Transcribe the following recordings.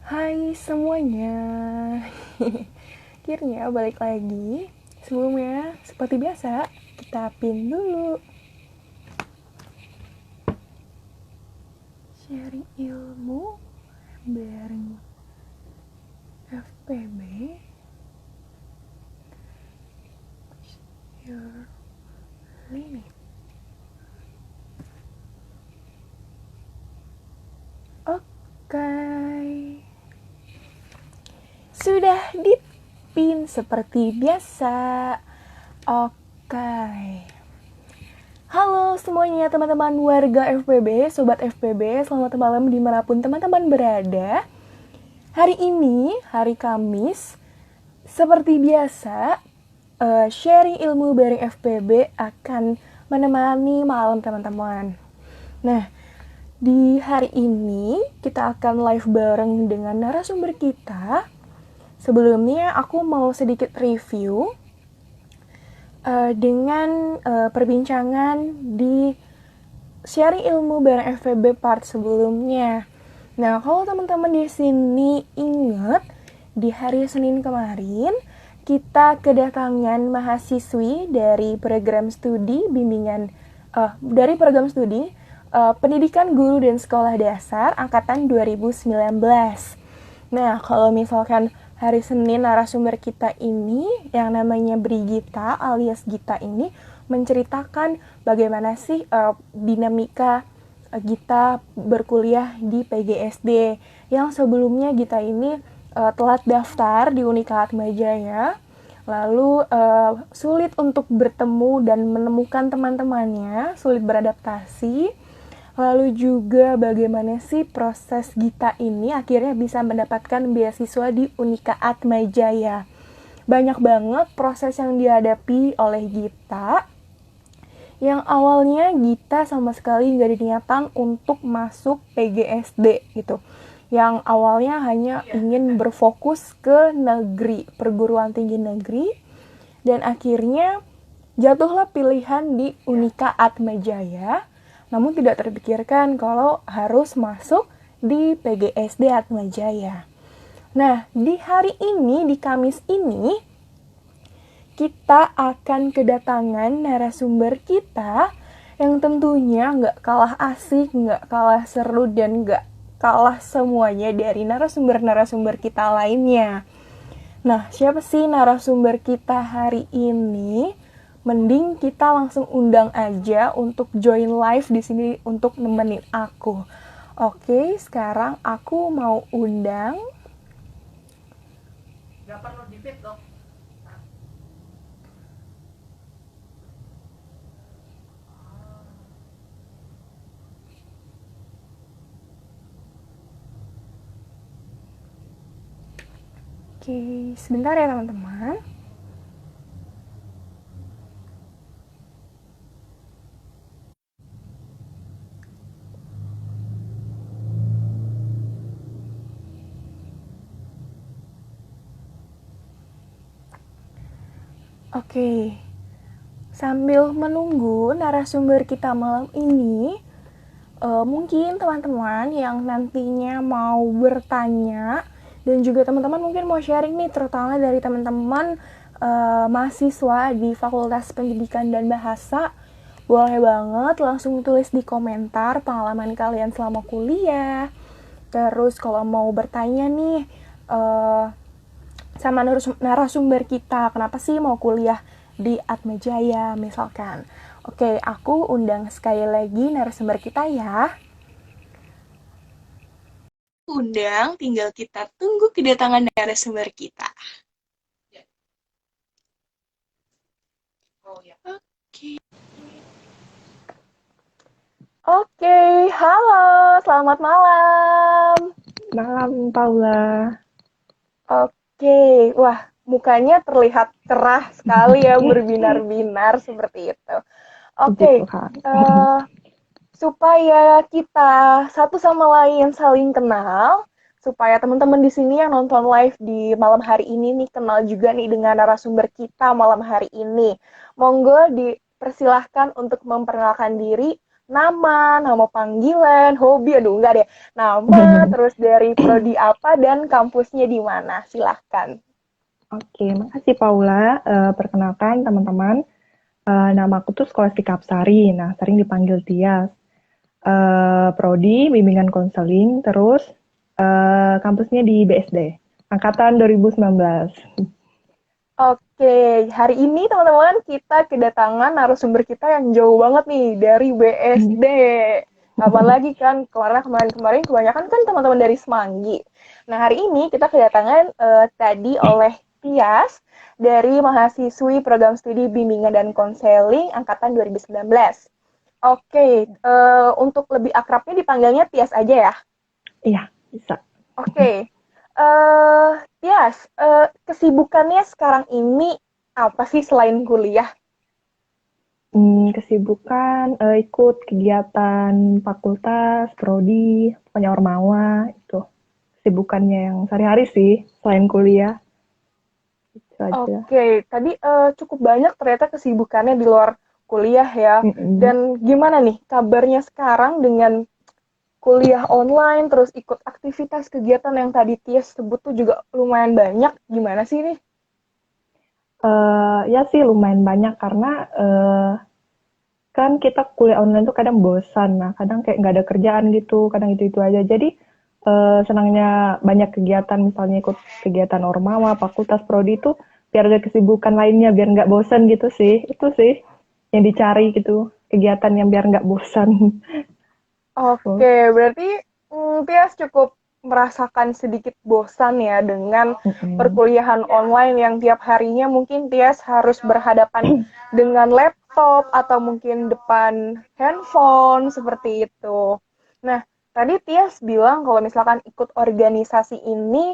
Hai semuanya. Akhirnya balik lagi. Sebelumnya, seperti biasa, kita pin dulu. Sharing ilmu bareng FPB. Your limit. Oke. Sudah dipin seperti biasa. Oke. Halo semuanya teman-teman warga FPB, Sobat FPB, selamat malam dimanapun teman-teman berada. Hari ini, hari Kamis, seperti biasa, sharing ilmu bareng FPB akan menemani malam teman-teman. Nah, di hari ini kita akan live bareng dengan narasumber kita. Sebelumnya aku mau sedikit review dengan perbincangan di sharing ilmu bareng FVB part sebelumnya. Nah, kalau teman-teman di sini ingat, di hari Senin kemarin kita kedatangan mahasiswi dari program studi bimbingan dari program studi pendidikan guru dan sekolah dasar angkatan 2019. Nah, kalau misalkan hari Senin narasumber kita ini yang namanya Brigita alias Gita ini menceritakan bagaimana sih dinamika Gita berkuliah di PGSD yang sebelumnya Gita ini telat daftar di Unika Atmajaya, lalu sulit untuk bertemu dan menemukan teman-temannya, sulit beradaptasi. Lalu juga bagaimana sih proses Gita ini akhirnya bisa mendapatkan beasiswa di Unika Atmajaya. Banyak banget proses yang dihadapi oleh Gita. Yang awalnya Gita sama sekali gak ada niatan untuk masuk PGSD gitu. Yang awalnya hanya ingin berfokus ke negeri, perguruan tinggi negeri. Dan akhirnya jatuhlah pilihan di Unika Atmajaya. Namun tidak terpikirkan kalau harus masuk di PGSD Atmajaya. Nah, di hari ini, di Kamis ini, kita akan kedatangan narasumber kita yang tentunya nggak kalah asik, nggak kalah seru, dan nggak kalah semuanya dari narasumber-narasumber kita lainnya. Nah, siapa sih narasumber kita hari ini? Mending kita langsung undang aja untuk join live di sini untuk nemenin aku. Oke, sekarang aku mau undang. Gak perlu di-feed dong. Oke, sebentar ya teman-teman. Oke, sambil menunggu narasumber kita malam ini, mungkin teman-teman yang nantinya mau bertanya dan juga teman-teman mungkin mau sharing nih, terutama dari teman-teman mahasiswa di Fakultas Pendidikan dan Bahasa, boleh banget langsung tulis di komentar pengalaman kalian selama kuliah. Terus kalau mau bertanya nih sama narasumber kita, kenapa sih mau kuliah di Atmajaya misalkan. Oke, aku undang sekali lagi narasumber kita ya. Undang, tinggal kita tunggu kedatangan narasumber kita. Oh ya. Oke. Oke, halo, selamat malam. Malam, Paula. Oke, wah, mukanya terlihat cerah sekali ya, berbinar-binar seperti itu. Puji Oke, Tuhan. supaya kita satu sama lain saling kenal, supaya teman-teman di sini yang nonton live di malam hari ini nih kenal juga nih dengan narasumber kita malam hari ini. Monggo dipersilahkan untuk memperkenalkan diri, nama panggilan, hobi, aduh enggak deh. Nama, terus dari prodi apa dan kampusnya di mana? Silahkan. Oke, makasih Paula. Perkenalkan teman-teman, nama aku tuh Skolastika Apsari. Nah, sering dipanggil Tias. Prodi, bimbingan konseling, terus kampusnya di BSD, angkatan 2019. Oke, hari ini teman-teman kita kedatangan narasumber kita yang jauh banget nih dari BSD. Apalagi kan kemarin-kemarin kebanyakan kan teman-teman dari Semanggi. Nah, hari ini kita kedatangan tadi oleh Tias dari mahasiswi program studi bimbingan dan konseling angkatan 2019. Oke, untuk lebih akrabnya dipanggilnya Tias aja ya. Iya, bisa. Oke, Tias, kesibukannya sekarang ini apa sih selain kuliah? Kesibukan, ikut kegiatan fakultas, prodi, pokoknya ormawa, itu. Kesibukannya yang sehari-hari sih, selain kuliah, itu aja. Oke, tadi cukup banyak ternyata kesibukannya di luar kuliah ya. Mm-mm. Dan gimana nih kabarnya sekarang dengan kuliah online, terus ikut aktivitas kegiatan yang tadi Tias sebut tuh juga lumayan banyak. Gimana sih nih? Ya sih lumayan banyak karena kan kita kuliah online tuh kadang bosan, nah kadang kayak nggak ada kerjaan gitu, kadang itu-itu aja. Jadi senangnya banyak kegiatan, misalnya ikut kegiatan ormawa, fakultas, prodi itu biar ada kesibukan lainnya, biar nggak bosan gitu sih. Itu sih yang dicari gitu, kegiatan yang biar nggak bosan. Oke, berarti Tias cukup merasakan sedikit bosan ya dengan Mm-mm. perkuliahan online yang tiap harinya mungkin Tias harus berhadapan dengan laptop atau mungkin depan handphone seperti itu. Nah, tadi Tias bilang kalau misalkan ikut organisasi ini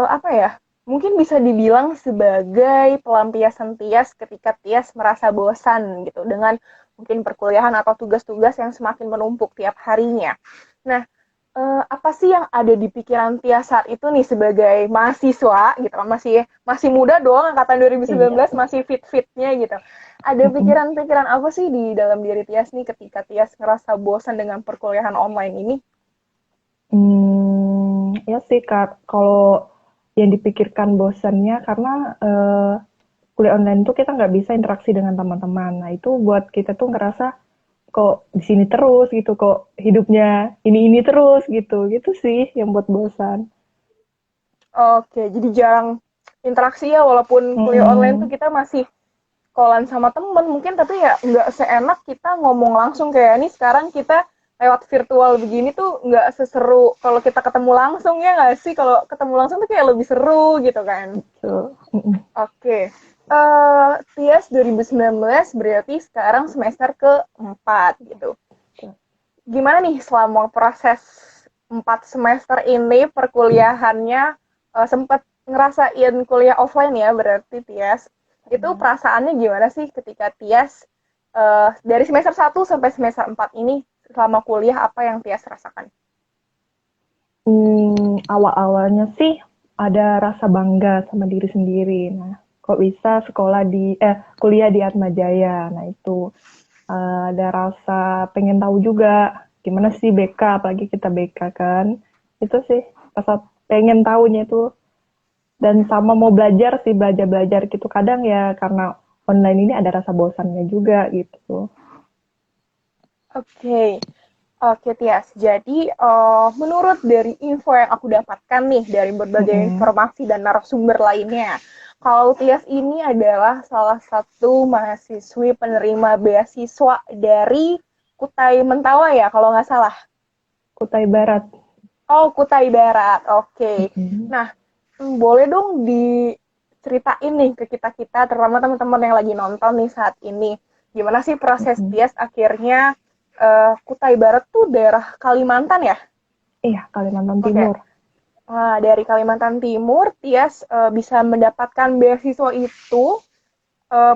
apa ya? Mungkin bisa dibilang sebagai pelampiasan Tias ketika Tias merasa bosan gitu dengan mungkin perkuliahan atau tugas-tugas yang semakin menumpuk tiap harinya. Nah, apa sih yang ada di pikiran Tias saat itu nih sebagai mahasiswa gitu kan masih masih muda dong angkatan Iya. 2019 masih fit-fitnya gitu. Ada Mm-mm. pikiran-pikiran apa sih di dalam diri Tias nih ketika Tias ngerasa bosan dengan perkuliahan online ini? Ya sih Kak, kalau yang dipikirkan bosannya karena kuliah online tuh kita nggak bisa interaksi dengan teman-teman. Nah itu buat kita tuh ngerasa kok di sini terus gitu, kok hidupnya ini terus gitu, gitu sih yang buat bosan. Oke, jadi jarang interaksi ya walaupun kuliah online tuh Mm-mm. kita masih callan sama temen mungkin tapi ya nggak seenak kita ngomong langsung kayak ini sekarang kita lewat virtual begini tuh nggak seseru kalau kita ketemu langsung ya nggak sih kalau ketemu langsung tuh kayak lebih seru gitu kan. So, mm-mm. Oke, Tias 2019 berarti sekarang semester keempat gitu. Gimana nih selama proses 4 semester ini perkuliahannya sempat ngerasain kuliah offline ya berarti Tias. Itu perasaannya gimana sih ketika Tias dari semester 1 sampai semester 4 ini selama kuliah apa yang Tias rasakan? Awal-awalnya sih ada rasa bangga sama diri sendiri. Nah, kok bisa kuliah di Atma Jaya. Nah, itu ada rasa pengen tahu juga gimana sih BK, apalagi kita BK kan. Itu sih rasa pengen tahunya itu. Dan sama mau belajar sih, belajar-belajar gitu. Kadang ya karena online ini ada rasa bosannya juga gitu. Oke, oke Tias. Jadi menurut dari info yang aku dapatkan nih dari berbagai Mm-mm. informasi dan narasumber lainnya, kalau Tias ini adalah salah satu mahasiswi penerima beasiswa dari Kutai Mentawai ya, kalau nggak salah. Kutai Barat. Oh, Kutai Barat. Oke. Mm-mm. Nah, boleh dong diceritain nih ke kita-kita, terutama teman-teman yang lagi nonton nih saat ini. Gimana sih proses Mm-mm. Tias akhirnya Kutai Barat tuh daerah Kalimantan ya? Iya, Kalimantan Oke. Timur. Nah, dari Kalimantan Timur, Tias bisa mendapatkan beasiswa itu.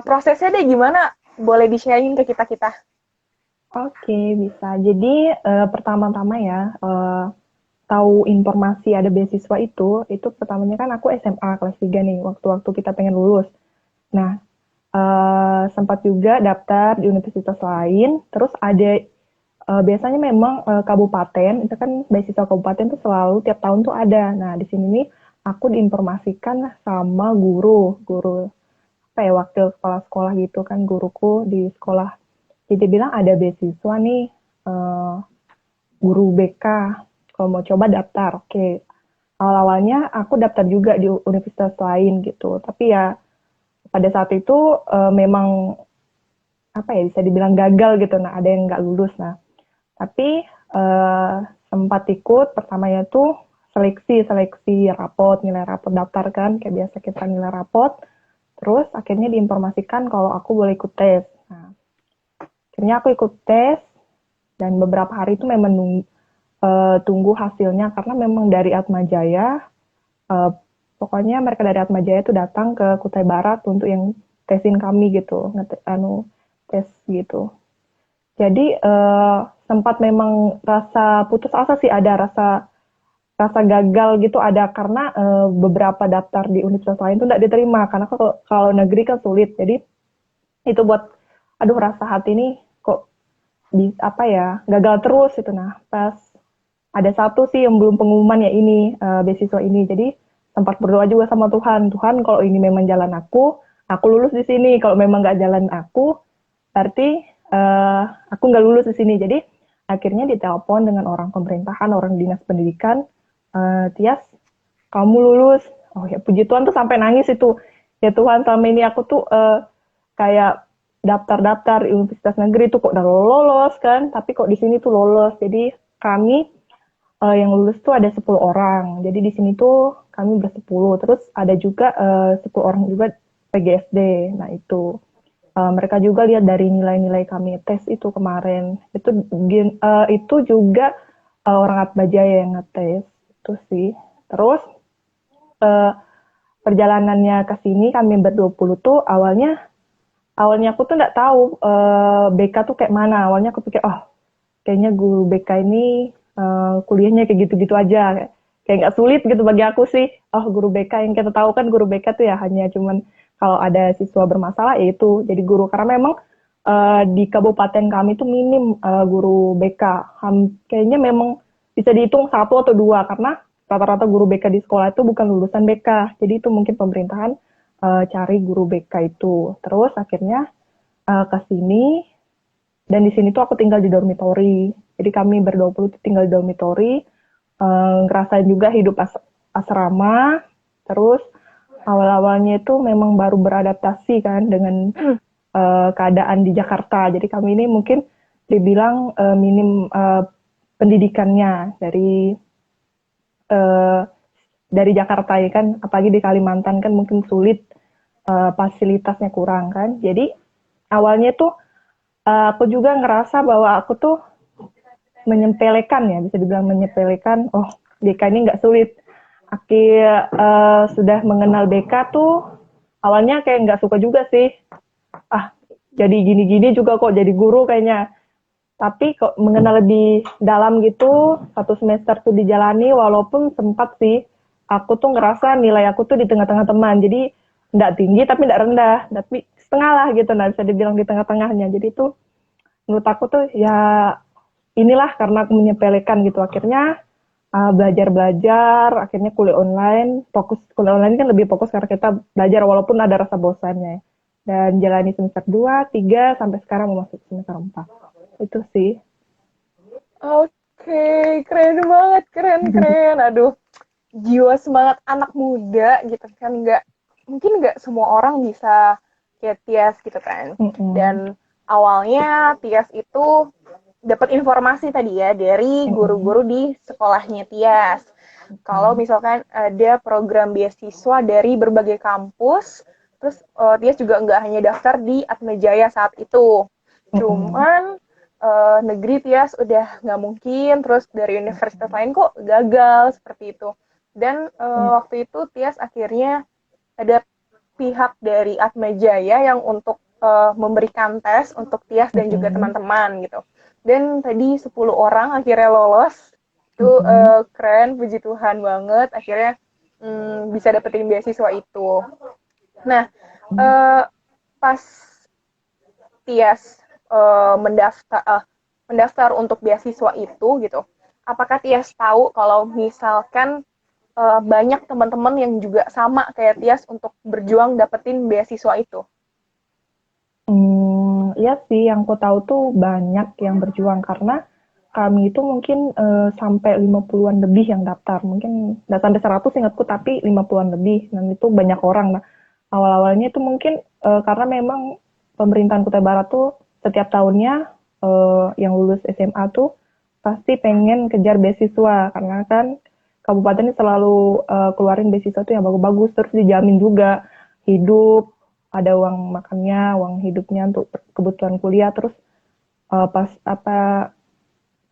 Prosesnya deh gimana? Boleh di-sharing ke kita-kita. Oke, bisa. Jadi pertama-tama ya, tahu informasi ada beasiswa itu pertamanya kan aku SMA kelas 3 nih, waktu-waktu kita pengen lulus. Nah, sempat juga daftar di universitas lain, terus ada biasanya memang kabupaten itu kan beasiswa kabupaten tuh selalu tiap tahun tuh ada. Nah di sini nih aku diinformasikan sama guru apa ya, wakil kepala sekolah gitu kan, guruku di sekolah. Jadi bilang ada beasiswa nih, eh, guru BK. Kalau mau coba daftar, oke. Awal-awalnya aku daftar juga di universitas lain gitu. Tapi ya pada saat itu memang apa ya, bisa dibilang gagal gitu. Nah ada yang nggak lulus. Nah tapi sempat ikut pertamanya tuh seleksi rapot, nilai rapot daftar kan, kayak biasa kita nilai rapot. Terus akhirnya diinformasikan kalau aku boleh ikut tes. Nah, akhirnya aku ikut tes dan beberapa hari itu memang tunggu hasilnya karena memang dari Atmajaya, eh, pokoknya mereka dari Atmajaya itu datang ke Kutai Barat untuk yang tesin kami gitu, tes gitu. Jadi sempat memang rasa putus asa sih, ada rasa rasa gagal gitu ada karena beberapa daftar di universitas lain tuh tidak diterima karena kalau negeri kan sulit. Jadi itu buat aduh rasa hati ini kok di apa ya, gagal terus itu. Nah pas ada satu sih yang belum pengumuman ya ini, beasiswa ini, jadi sempat berdoa juga sama Tuhan. Tuhan kalau ini memang jalan aku lulus di sini. Kalau memang nggak jalan aku, berarti aku nggak lulus di sini. Jadi akhirnya ditelepon dengan orang pemerintahan, orang dinas pendidikan, Tias kamu lulus. Oh ya puji Tuhan tuh sampai nangis itu. Ya Tuhan selama ini aku tuh kayak daftar-daftar di universitas negeri tuh kok udah lolos kan, tapi kok di sini tuh lolos. Jadi kami yang lulus tuh ada 10 orang. Jadi di sini tuh kami bersepuluh. Terus ada juga 10 orang juga PGSD. Nah itu mereka juga lihat dari nilai-nilai kami tes itu kemarin. Itu juga orang Atmajaya yang ngetes itu sih. Terus eh, perjalanannya ke sini kami ber-20 tuh awalnya aku tuh nggak tahu BK tuh kayak mana. Awalnya aku pikir oh kayaknya guru BK ini kuliahnya kayak gitu-gitu aja, kayak nggak sulit gitu bagi aku sih. Oh guru BK, yang kita tahu kan guru BK tuh ya hanya cuman kalau ada siswa bermasalah ya itu jadi guru, karena memang di kabupaten kami tuh minim guru BK. Kayaknya memang bisa dihitung satu atau dua karena rata-rata guru BK di sekolah itu bukan lulusan BK. Jadi itu mungkin pemerintahan cari guru BK itu. Terus akhirnya ke sini, dan di sini tuh aku tinggal di dormitori. Jadi kami ber-20 tinggal di dormitori, ngerasain juga hidup asrama. Terus awal-awalnya itu memang baru beradaptasi kan dengan keadaan di Jakarta. Jadi kami ini mungkin dibilang minim pendidikannya uh, dari Jakarta ya kan, apalagi di Kalimantan kan mungkin sulit, fasilitasnya kurang kan. Jadi awalnya tuh aku juga ngerasa bahwa aku tuh menyepelekan ya, bisa dibilang menyepelekan, oh BK ini nggak sulit. Akhir sudah mengenal BK tuh awalnya kayak nggak suka juga sih. Ah jadi gini-gini juga kok jadi guru kayaknya. Tapi kok mengenal lebih dalam gitu, satu semester tuh dijalani, walaupun sempat sih aku tuh ngerasa nilai aku tuh di tengah-tengah teman. Jadi nggak tinggi tapi nggak rendah, tapi setengah lah gitu, nah bisa dibilang di tengah-tengahnya. Jadi tuh menurut aku tuh ya inilah karena aku menyepelekan gitu. Akhirnya belajar-belajar, akhirnya kuliah online. Fokus kuliah online kan lebih fokus karena kita belajar walaupun ada rasa bosannya. Dan jalani semester 2 3 sampai sekarang mau masuk semester 4. Itu sih. Oke, keren banget, keren. Aduh, jiwa semangat anak muda gitu kan, nggak semua orang bisa kayak Tias gitu kan. Dan awalnya Tias itu dapat informasi tadi ya dari guru-guru di sekolahnya Tias. Kalau misalkan ada program beasiswa dari berbagai kampus, terus Tias juga nggak hanya daftar di Atmajaya saat itu. Cuman negeri Tias udah nggak mungkin, terus dari universitas lain kok gagal seperti itu. Dan waktu itu Tias akhirnya ada pihak dari Atmajaya yang untuk memberikan tes untuk Tias dan juga teman-teman gitu. Dan tadi 10 orang akhirnya lolos. Itu keren, puji Tuhan banget. Akhirnya bisa dapetin beasiswa itu. Nah, pas Tias mendaftar, mendaftar untuk beasiswa itu gitu, apakah Tias tahu kalau misalkan banyak teman-teman yang juga sama kayak Tias untuk berjuang dapetin beasiswa itu? Iya sih, yang aku tahu tuh banyak yang berjuang karena kami itu mungkin sampai 50-an lebih yang daftar. Mungkin nggak sampai 100 ingatku, tapi 50-an lebih. Dan itu banyak orang. Nah, awal-awalnya itu mungkin karena memang pemerintahan Kutai Barat tuh setiap tahunnya yang lulus SMA tuh pasti pengen kejar beasiswa. Karena kan kabupaten ini selalu keluarin beasiswa tuh yang bagus-bagus. Terus dijamin juga hidup, ada uang makannya, uang hidupnya untuk kebutuhan kuliah. Terus pas apa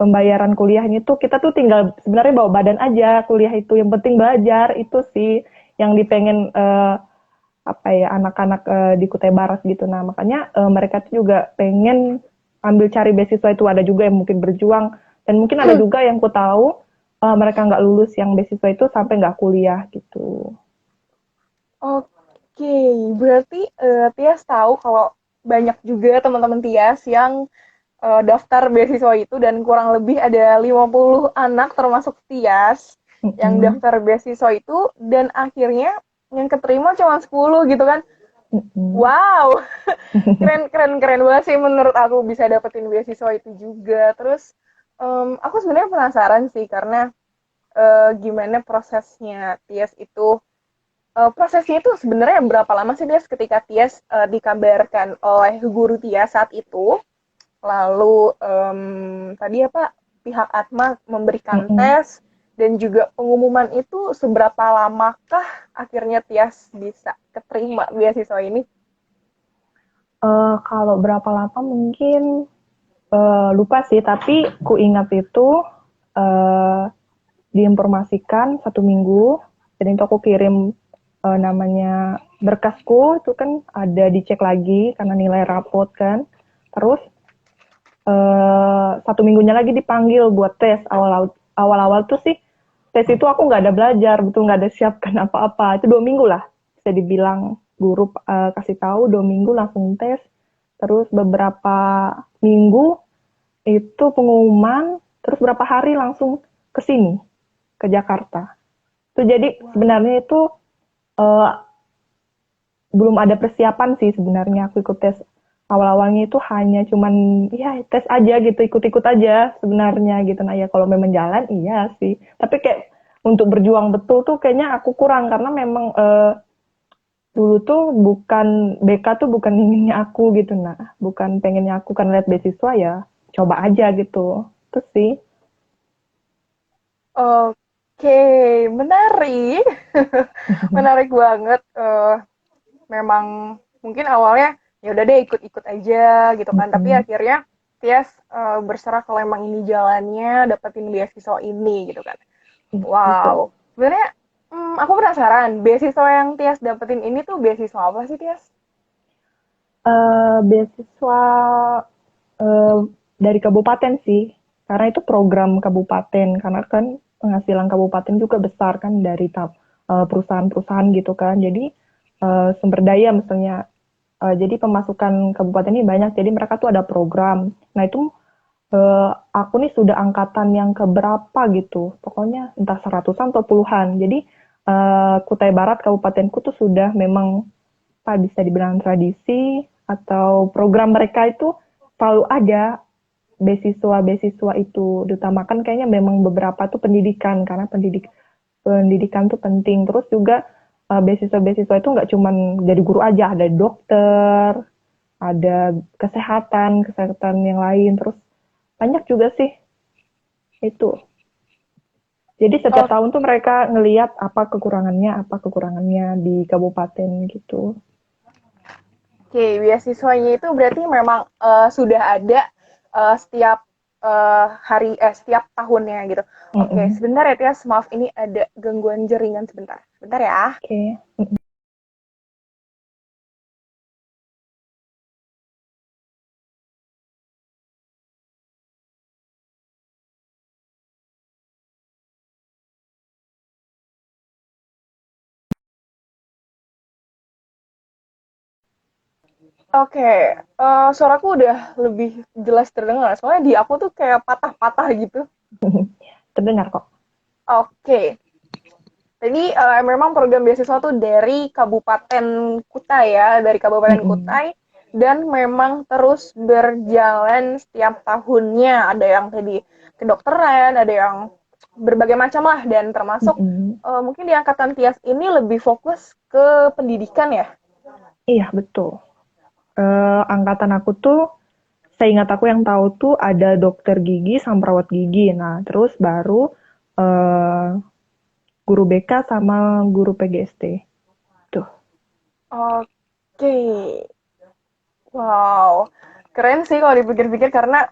pembayaran kuliahnya tuh kita tuh tinggal sebenarnya bawa badan aja kuliah itu, yang penting belajar itu sih yang dipengen apa ya anak-anak di Kutai Barat gitu. Nah makanya mereka tuh juga pengen ambil cari beasiswa itu, ada juga yang mungkin berjuang dan mungkin ada juga yang ku tahu mereka nggak lulus yang beasiswa itu sampai nggak kuliah gitu. Oke, berarti Tias tahu kalau banyak juga teman-teman Tias yang daftar beasiswa itu dan kurang lebih ada 50 anak termasuk Tias yang Mm-mm. daftar beasiswa itu dan akhirnya yang keterima cuma 10 gitu kan. Mm-mm. Wow, keren keren keren banget sih menurut aku bisa dapetin beasiswa itu juga. Terus aku sebenarnya penasaran sih karena gimana prosesnya Tias itu. Prosesnya itu sebenarnya berapa lama sih Tias ketika Tias dikabarkan oleh guru Tias saat itu? Lalu tadi apa pihak Atma memberikan Mm-mm. tes dan juga pengumuman itu seberapa lamakah akhirnya Tias bisa keterima beasiswa ini? Kalau berapa lama mungkin lupa sih, tapi ku ingat itu uh, diinformasikan 1 minggu. Jadi itu aku kirim namanya berkasku itu kan ada dicek lagi karena nilai rapot kan. Terus 1 minggunya lagi dipanggil buat tes. Awal-awal tuh sih tes itu aku nggak ada belajar, betul nggak ada siapkan apa-apa. Itu 2 minggu lah bisa dibilang guru kasih tahu 2 minggu langsung tes. Terus beberapa minggu itu pengumuman, terus berapa hari langsung ke sini, ke Jakarta. Itu jadi sebenarnya itu uh, belum ada persiapan sih sebenarnya aku ikut tes. Awal-awalnya itu hanya cuman ya tes aja gitu, ikut-ikut aja sebenarnya gitu. Nah ya kalau memang jalan iya sih. Tapi kayak untuk berjuang betul tuh kayaknya aku kurang karena memang dulu tuh bukan BK tuh bukan inginnya aku gitu. Nah bukan pengennya aku kan lihat beasiswa ya coba aja gitu. Terus sih. Oke, menarik. Menarik banget. Memang mungkin awalnya ya udah deh ikut-ikut aja gitu kan. Tapi Mm-mm. akhirnya Tias berserah kalau emang ini jalannya dapetin beasiswa ini gitu kan. Gitu. Wow. Sebenarnya aku penasaran, beasiswa yang Tias dapetin ini tuh beasiswa apa sih Tias? Beasiswa eh, dari kabupaten sih, karena itu program kabupaten, karena kan penghasilan kabupaten juga besar kan dari perusahaan-perusahaan gitu kan. Jadi sumber daya misalnya, jadi pemasukan kabupaten ini banyak, jadi mereka tuh ada program. Nah itu aku nih sudah angkatan yang keberapa gitu, pokoknya entah seratusan atau puluhan. Jadi Kutai Barat kabupatenku tuh sudah memang apa bisa dibilang tradisi atau program mereka itu selalu ada beasiswa-beasiswa itu diutamakan kayaknya memang beberapa tuh pendidikan karena pendidikan tuh penting. Terus juga beasiswa-beasiswa itu nggak cuma jadi guru aja, ada dokter, ada kesehatan yang lain. Terus banyak juga sih itu. Jadi setiap Oke, tahun tuh mereka ngelihat apa kekurangannya di kabupaten gitu. beasiswanya itu berarti memang sudah ada setiap setiap tahunnya gitu. Oke, Mm-mm. sebentar ya Tias, maaf ini ada gangguan jaringan sebentar. Sebentar ya. Oke. Okay. Oke, suaraku udah lebih jelas terdengar. Soalnya di aku tuh kayak patah-patah gitu. Terdengar kok. Oke, jadi memang program beasiswa tuh dari Kabupaten Kutai ya, dari Kabupaten Mm-mm. Kutai, dan memang terus berjalan setiap tahunnya. Ada yang tadi kedokteran, ada yang berbagai macam lah, dan termasuk Mm-mm. mungkin di angkatan Tias ini lebih fokus ke pendidikan ya. Iya, betul. Angkatan aku tuh, seingat aku yang tahu tuh ada dokter gigi sama perawat gigi. Nah, terus baru eh, guru BK sama guru PGST. Tuh. Oke, wow, keren sih kalau dipikir-pikir karena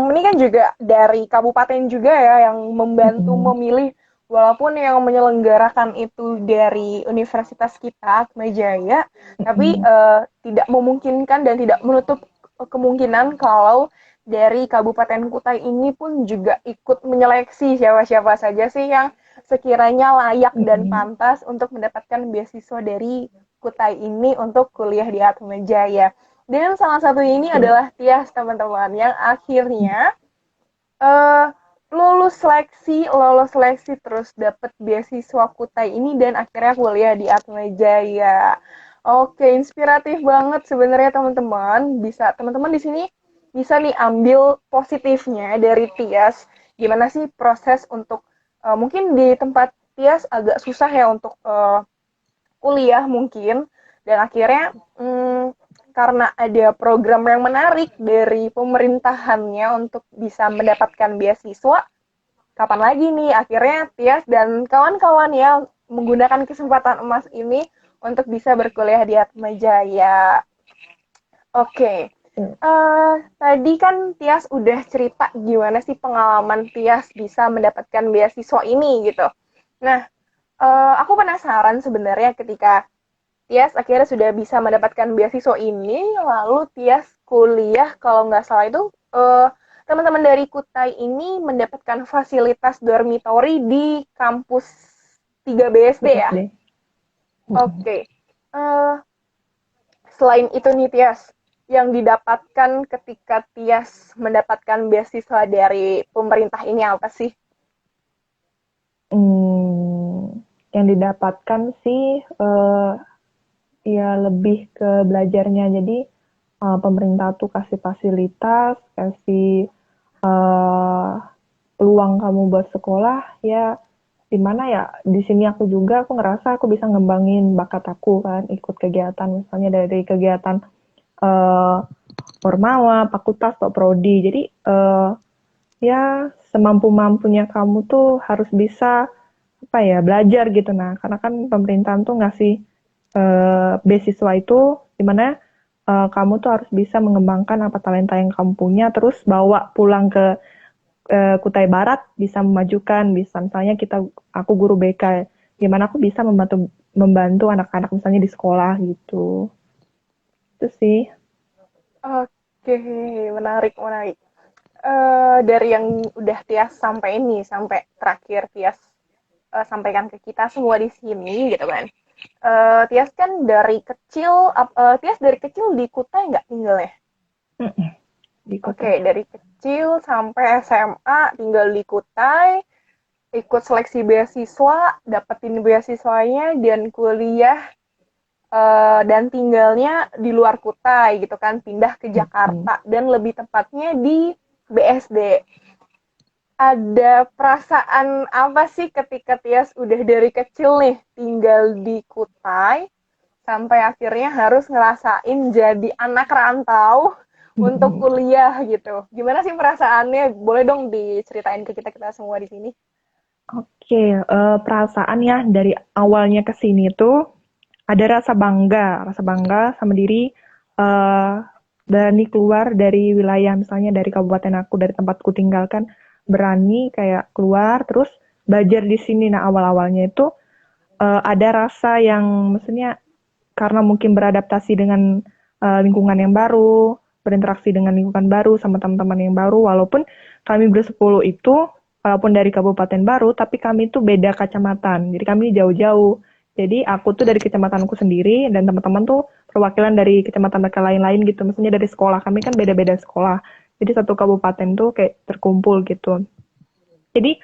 ini kan juga dari kabupaten juga ya yang membantu Mm-mm. memilih walaupun yang menyelenggarakan itu dari universitas kita Atmajaya, tapi Mm-mm. tidak memungkinkan dan tidak menutup kemungkinan kalau dari Kabupaten Kutai ini pun juga ikut menyeleksi siapa-siapa saja sih yang sekiranya layak dan Mm-mm. pantas untuk mendapatkan beasiswa dari Kutai ini untuk kuliah di Atmajaya. Dan salah satu ini Tuh. adalah Tias teman-teman yang akhirnya eh lolos seleksi terus dapat beasiswa Kutai ini dan akhirnya kuliah di Atmajaya. Oke, inspiratif banget sebenarnya teman-teman. Bisa teman-teman di sini bisa nih ambil positifnya dari Tias. Gimana sih proses untuk mungkin di tempat Tias agak susah ya untuk kuliah mungkin dan akhirnya karena ada program yang menarik dari pemerintahannya untuk bisa mendapatkan beasiswa, kapan lagi nih akhirnya Tias dan kawan-kawan ya menggunakan kesempatan emas ini untuk bisa berkuliah di Atmajaya. Oke, Tuh. tadi kan Tias udah cerita gimana sih pengalaman Tias bisa mendapatkan beasiswa ini gitu. Nah, aku penasaran sebenarnya ketika Tias akhirnya sudah bisa mendapatkan beasiswa ini, lalu Tias kuliah kalau nggak salah itu teman-teman dari Kutai ini mendapatkan fasilitas dormitory di kampus 3 BSD ya. BSD. Mm-mm. Oke. Eh, Selain itu nih Tias, yang didapatkan ketika Tias mendapatkan beasiswa dari pemerintah ini apa sih? Yang didapatkan sih ya lebih ke belajarnya. Jadi pemerintah tuh kasih fasilitas, kasih eh, peluang kamu buat sekolah ya di mana ya di sini aku juga aku ngerasa aku bisa ngembangin bakat aku kan ikut kegiatan misalnya dari kegiatan eh, Ormawa, fakultas atau prodi. Jadi ya semampu-mampunya kamu tuh harus bisa apa ya belajar gitu. Nah, karena kan pemerintahan tuh ngasih beasiswa itu dimana kamu tuh harus bisa mengembangkan apa talenta yang kamu punya, terus bawa pulang ke Kutai Barat bisa memajukan, bisa misalnya aku guru BK, gimana aku bisa membantu membantu anak-anak misalnya di sekolah gitu. Itu sih. Oke, menarik, menarik. Dari yang udah Tias sampai ini, sampai terakhir Tias sampaikan ke kita semua di sini gitu kan. Tias kan dari kecil, Tias dari kecil di Kutai nggak tinggalnya? Di Oke, Kutai. dari kecil sampai SMA tinggal di Kutai, ikut seleksi beasiswa, dapetin beasiswanya dan kuliah dan tinggalnya di luar Kutai gitu kan, pindah ke Mm-mm. Jakarta dan lebih tepatnya di BSD. Ada perasaan apa sih ketika Tias udah dari kecil nih tinggal di Kutai sampai akhirnya harus ngerasain jadi anak rantau untuk Mm-mm. kuliah gitu. Gimana sih perasaannya? Boleh dong diceritain ke kita-kita semua di sini. Oke, perasaan ya dari awalnya ke sini tuh ada rasa bangga sama diri eh berani keluar dari wilayah misalnya dari kabupaten aku dari tempatku tinggalkan berani kayak keluar terus belajar di sini. Nah awal-awalnya itu ada rasa yang maksudnya karena mungkin beradaptasi dengan lingkungan yang baru, berinteraksi dengan lingkungan baru sama teman-teman yang baru, walaupun kami bersepuluh itu, walaupun dari kabupaten baru, tapi kami itu beda kecamatan, jadi kami jauh-jauh. Jadi aku tuh dari kecamatanku sendiri dan teman-teman tuh perwakilan dari kecamatan mereka lain-lain gitu. Maksudnya dari sekolah kami kan beda-beda sekolah. Jadi satu kabupaten tuh kayak terkumpul gitu. Jadi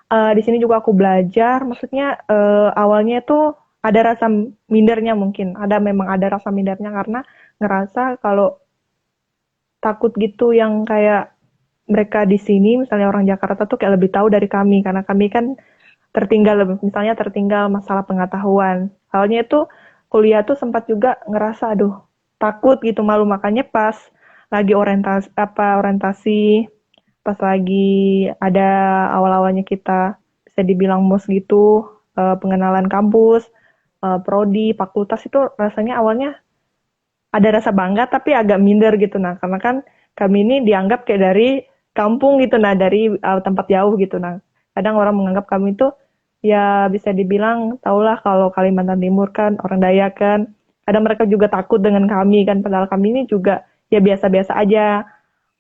di sini juga aku belajar. Maksudnya awalnya tuh ada rasa mindernya mungkin. Memang ada rasa mindernya karena ngerasa kalau takut gitu yang kayak mereka di sini misalnya orang Jakarta tuh kayak lebih tahu dari kami karena kami kan tertinggal masalah pengetahuan. Soalnya itu kuliah tuh sempat juga ngerasa aduh takut gitu malu makanya pas lagi orientasi pas lagi ada awal-awalnya kita bisa dibilang mos gitu pengenalan kampus prodi fakultas itu rasanya awalnya ada rasa bangga tapi agak minder gitu nah karena kan kami ini dianggap kayak dari kampung gitu nah dari tempat jauh gitu nah kadang orang menganggap kami itu ya bisa dibilang tahulah kalau Kalimantan Timur kan orang Dayak kan kadang mereka juga takut dengan kami kan padahal kami ini juga ya biasa-biasa aja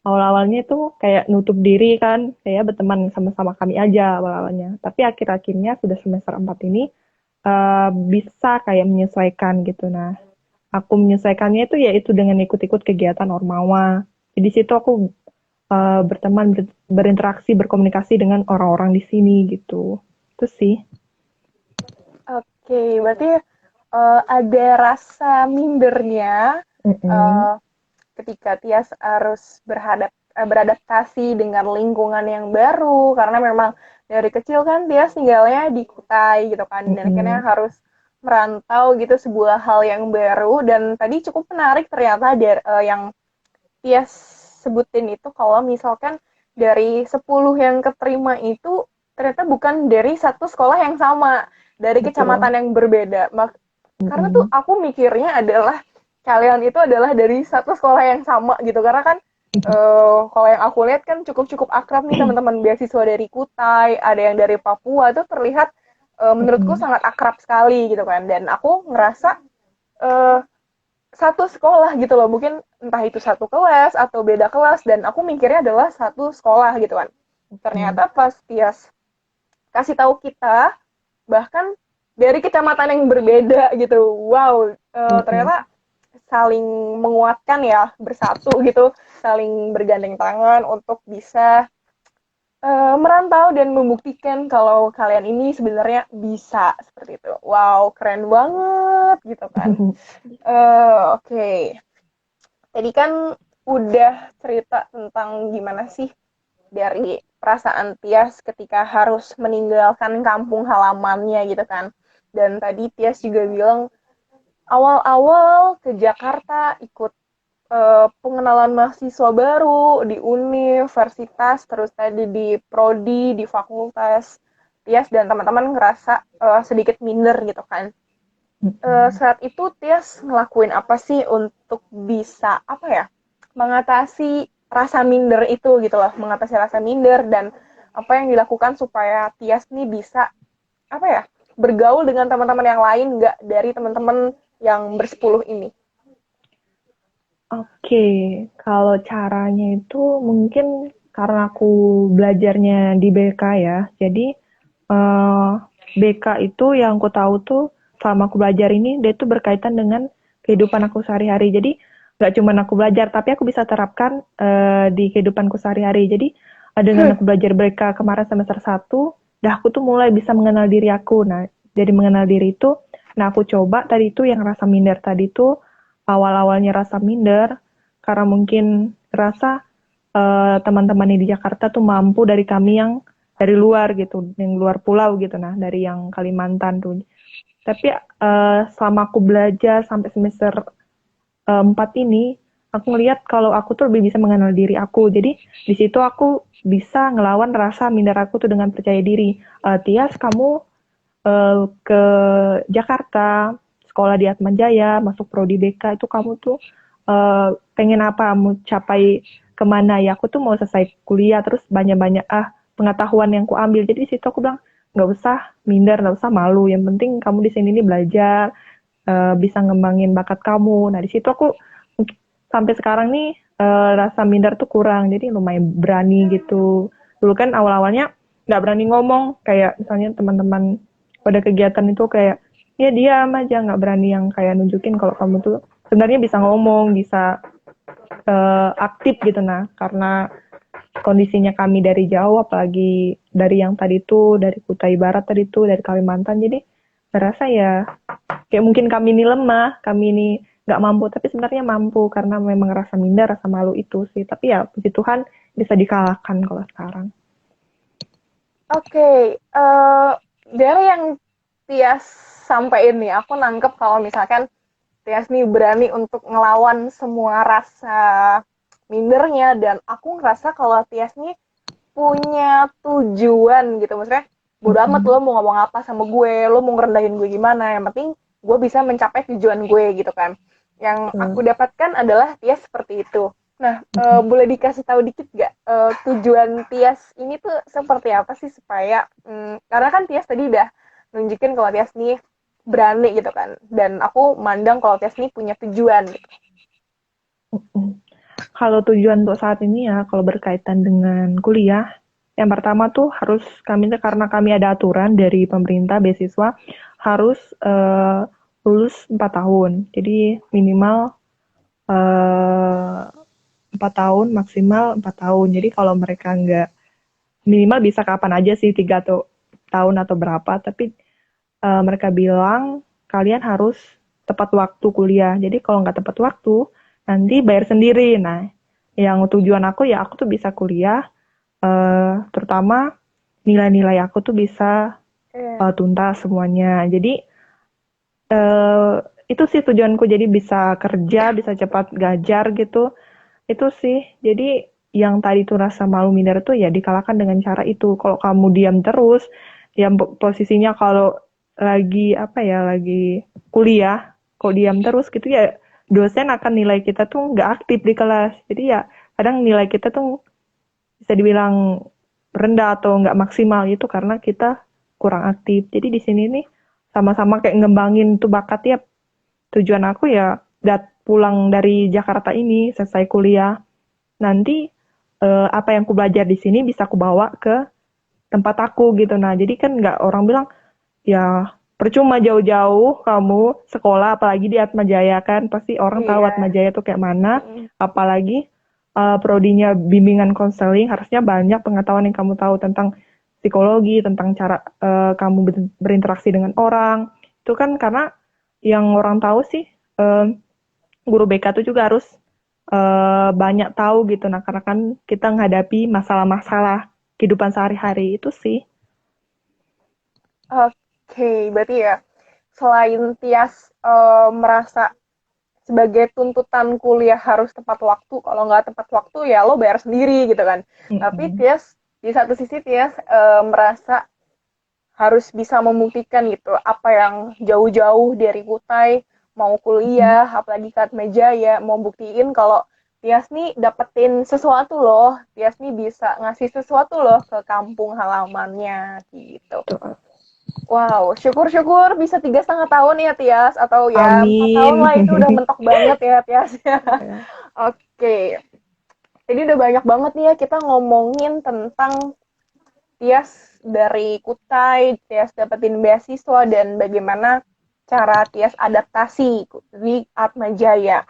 awal-awalnya itu kayak nutup diri kan kayak berteman sama-sama kami aja awal-awalnya tapi akhir-akhirnya sudah semester 4 ini bisa kayak menyesuaikan gitu nah aku menyesuaikannya itu yaitu dengan ikut-ikut kegiatan Ormawa. Jadi situ aku berteman, berinteraksi, berkomunikasi dengan orang-orang di sini gitu. Itu sih. Oke, berarti ada rasa mindernya Mm-mm. eh, ketika Tias harus beradaptasi dengan lingkungan yang baru karena memang dari kecil kan Tias tinggalnya di Kutai gitu kan dan akhirnya Mm-mm. harus merantau gitu sebuah hal yang baru dan tadi cukup menarik ternyata dari yang Tias sebutin itu kalau misalkan dari 10 yang keterima itu ternyata bukan dari satu sekolah yang sama, dari Betul. kecamatan yang berbeda. Karena tuh Mm-mm. aku mikirnya adalah kalian itu adalah dari satu sekolah yang sama gitu. Karena kan kalau yang aku lihat kan cukup-cukup akrab nih teman-teman beasiswa dari Kutai, ada yang dari Papua itu terlihat menurutku Mm-mm. sangat akrab sekali gitu kan. Dan aku ngerasa eh, satu sekolah gitu loh mungkin entah itu satu kelas atau beda kelas dan aku mikirnya adalah satu sekolah gitu kan Mm. ternyata pas Tias kasih tahu kita bahkan dari kecamatan yang berbeda gitu wow Mm-mm. ternyata saling menguatkan ya bersatu gitu saling bergandeng tangan untuk bisa merantau dan membuktikan kalau kalian ini sebenarnya bisa seperti itu wow keren banget gitu kan oke. Tadi kan udah cerita tentang gimana sih dari perasaan Tias ketika harus meninggalkan kampung halamannya gitu kan. Dan tadi Tias juga bilang awal-awal ke Jakarta ikut pengenalan mahasiswa baru di universitas, terus tadi di prodi, di fakultas. Tias dan teman-teman ngerasa sedikit minder gitu kan. Mm-mm. Saat itu Tias ngelakuin apa sih untuk bisa apa ya mengatasi rasa minder itu gitu loh, mengatasi rasa minder dan apa yang dilakukan supaya Tias nih bisa apa ya bergaul dengan teman-teman yang lain nggak dari teman-teman yang bersepuluh ini. Oke, kalau caranya itu mungkin karena aku belajarnya di BK ya. Jadi eh, BK itu yang aku tahu tuh selama aku belajar ini dia tuh berkaitan dengan kehidupan aku sehari-hari. Jadi nggak cuma aku belajar, tapi aku bisa terapkan di kehidupanku sehari-hari. Jadi dengan aku belajar BK kemarin semester 1, dah aku tuh mulai bisa mengenal diri aku. Nah, jadi mengenal diri itu, nah aku coba tadi itu yang rasa minder tadi tuh awal-awalnya rasa minder karena mungkin rasa teman-teman di Jakarta tuh mampu dari kami yang dari luar gitu, yang luar pulau gitu nah, dari yang Kalimantan tuh. Tapi selama aku belajar sampai semester 4 ini, aku ngelihat kalau aku tuh lebih bisa mengenal diri aku. Jadi di situ aku bisa ngelawan rasa minder aku tuh dengan percaya diri. Tias, kamu ke Jakarta, sekolah di Atmajaya, masuk prodi BK itu kamu tuh pengen apa, mau capai kemana ya? Aku tuh mau selesai kuliah terus banyak-banyak pengetahuan yang ku ambil. Jadi di situ aku bilang nggak usah minder, nggak usah malu. Yang penting kamu di sini nih belajar, bisa ngembangin bakat kamu. Nah di situ aku sampai sekarang nih rasa minder tuh kurang, jadi lumayan berani gitu. Dulu kan awal-awalnya nggak berani ngomong, kayak misalnya teman-teman pada kegiatan itu kayak ya diam aja nggak berani yang kayak nunjukin kalau kamu tuh sebenarnya bisa ngomong, bisa aktif gitu. Nah, karena kondisinya kami dari jauh, apalagi dari yang tadi tuh, dari Kutai Barat tadi tuh, dari Kalimantan, jadi merasa ya kayak mungkin kami ini lemah, kami ini nggak mampu, tapi sebenarnya mampu karena memang rasa minder, rasa malu itu sih. Tapi ya puji Tuhan bisa dikalahkan kalau sekarang. Oke, dari yang Tias sampai ini, aku nangkep kalau misalkan Tias nih berani untuk ngelawan semua rasa mindernya, dan aku ngerasa kalau Tias nih punya tujuan gitu, maksudnya bodo amat lo mau ngomong apa sama gue, lo mau ngerendahin gue gimana, yang penting gue bisa mencapai tujuan gue gitu kan. Yang aku dapatkan adalah Tias seperti itu. Nah, boleh dikasih tahu dikit gak tujuan Tias ini tuh seperti apa sih supaya, karena kan Tias tadi udah nunjukin kalau Tias nih berani gitu kan, dan aku mandang kalau Tias nih punya tujuan gitu. Kalau tujuan untuk saat ini ya, kalau berkaitan dengan kuliah, yang pertama tuh harus kami, karena kami ada aturan dari pemerintah beasiswa, harus lulus 4 tahun. Jadi minimal 4 tahun, maksimal 4 tahun. Jadi kalau mereka nggak, minimal bisa kapan aja sih, 3 atau tahun atau berapa, tapi mereka bilang kalian harus tepat waktu kuliah. Jadi kalau nggak tepat waktu, nanti bayar sendiri. Nah, yang tujuan aku ya aku tuh bisa kuliah, terutama nilai-nilai aku tuh bisa tuntas semuanya. Jadi eh, itu sih tujuanku. Jadi bisa kerja, bisa cepat gajar gitu. Itu sih. Jadi yang tadi tuh rasa malu minder tuh ya dikalahkan dengan cara itu. Kalau kamu diam terus, yang posisinya kalau lagi apa ya, lagi kuliah, kalau diam terus gitu ya, dosen akan nilai kita tuh nggak aktif di kelas. Jadi ya kadang nilai kita tuh bisa dibilang rendah atau nggak maksimal itu karena kita kurang aktif. Jadi di sini nih sama-sama kayak ngembangin tuh bakat ya. Tujuan aku ya pulang dari Jakarta ini selesai kuliah, nanti apa yang aku belajar di sini bisa aku bawa ke tempat aku gitu. Nah, jadi kan nggak orang bilang, ya percuma jauh-jauh kamu sekolah, apalagi di Atma Jaya kan, pasti orang tahu Iya. Atma Jaya tuh kayak mana, apalagi prodinya bimbingan konseling, harusnya banyak pengetahuan yang kamu tahu tentang psikologi, tentang cara kamu berinteraksi dengan orang. Itu kan karena yang orang tahu sih, eh, guru BK tuh juga harus banyak tahu gitu. Nah, karena kan kita menghadapi masalah-masalah kehidupan sehari-hari itu sih. Oke, berarti ya selain Tias merasa sebagai tuntutan kuliah harus tepat waktu, kalau nggak tepat waktu ya lo bayar sendiri gitu kan. Tapi Mm-mm. Tias di satu sisi Tias merasa harus bisa membuktikan gitu apa yang jauh-jauh dari Kutai mau kuliah, apalagi ke Atmajaya, mau buktiin kalau Tias nih dapetin sesuatu loh, Tias nih bisa ngasih sesuatu loh ke kampung halamannya gitu. Tuh. Wow, syukur-syukur bisa 3,5 tahun ya Tias, atau ya 4 tahun Amin. lah, itu udah mentok banget ya Tias ya. Oke, jadi udah banyak banget nih ya kita ngomongin tentang Tias dari Kutai, Tias dapetin beasiswa, dan bagaimana cara Tias adaptasi di Atma Jaya.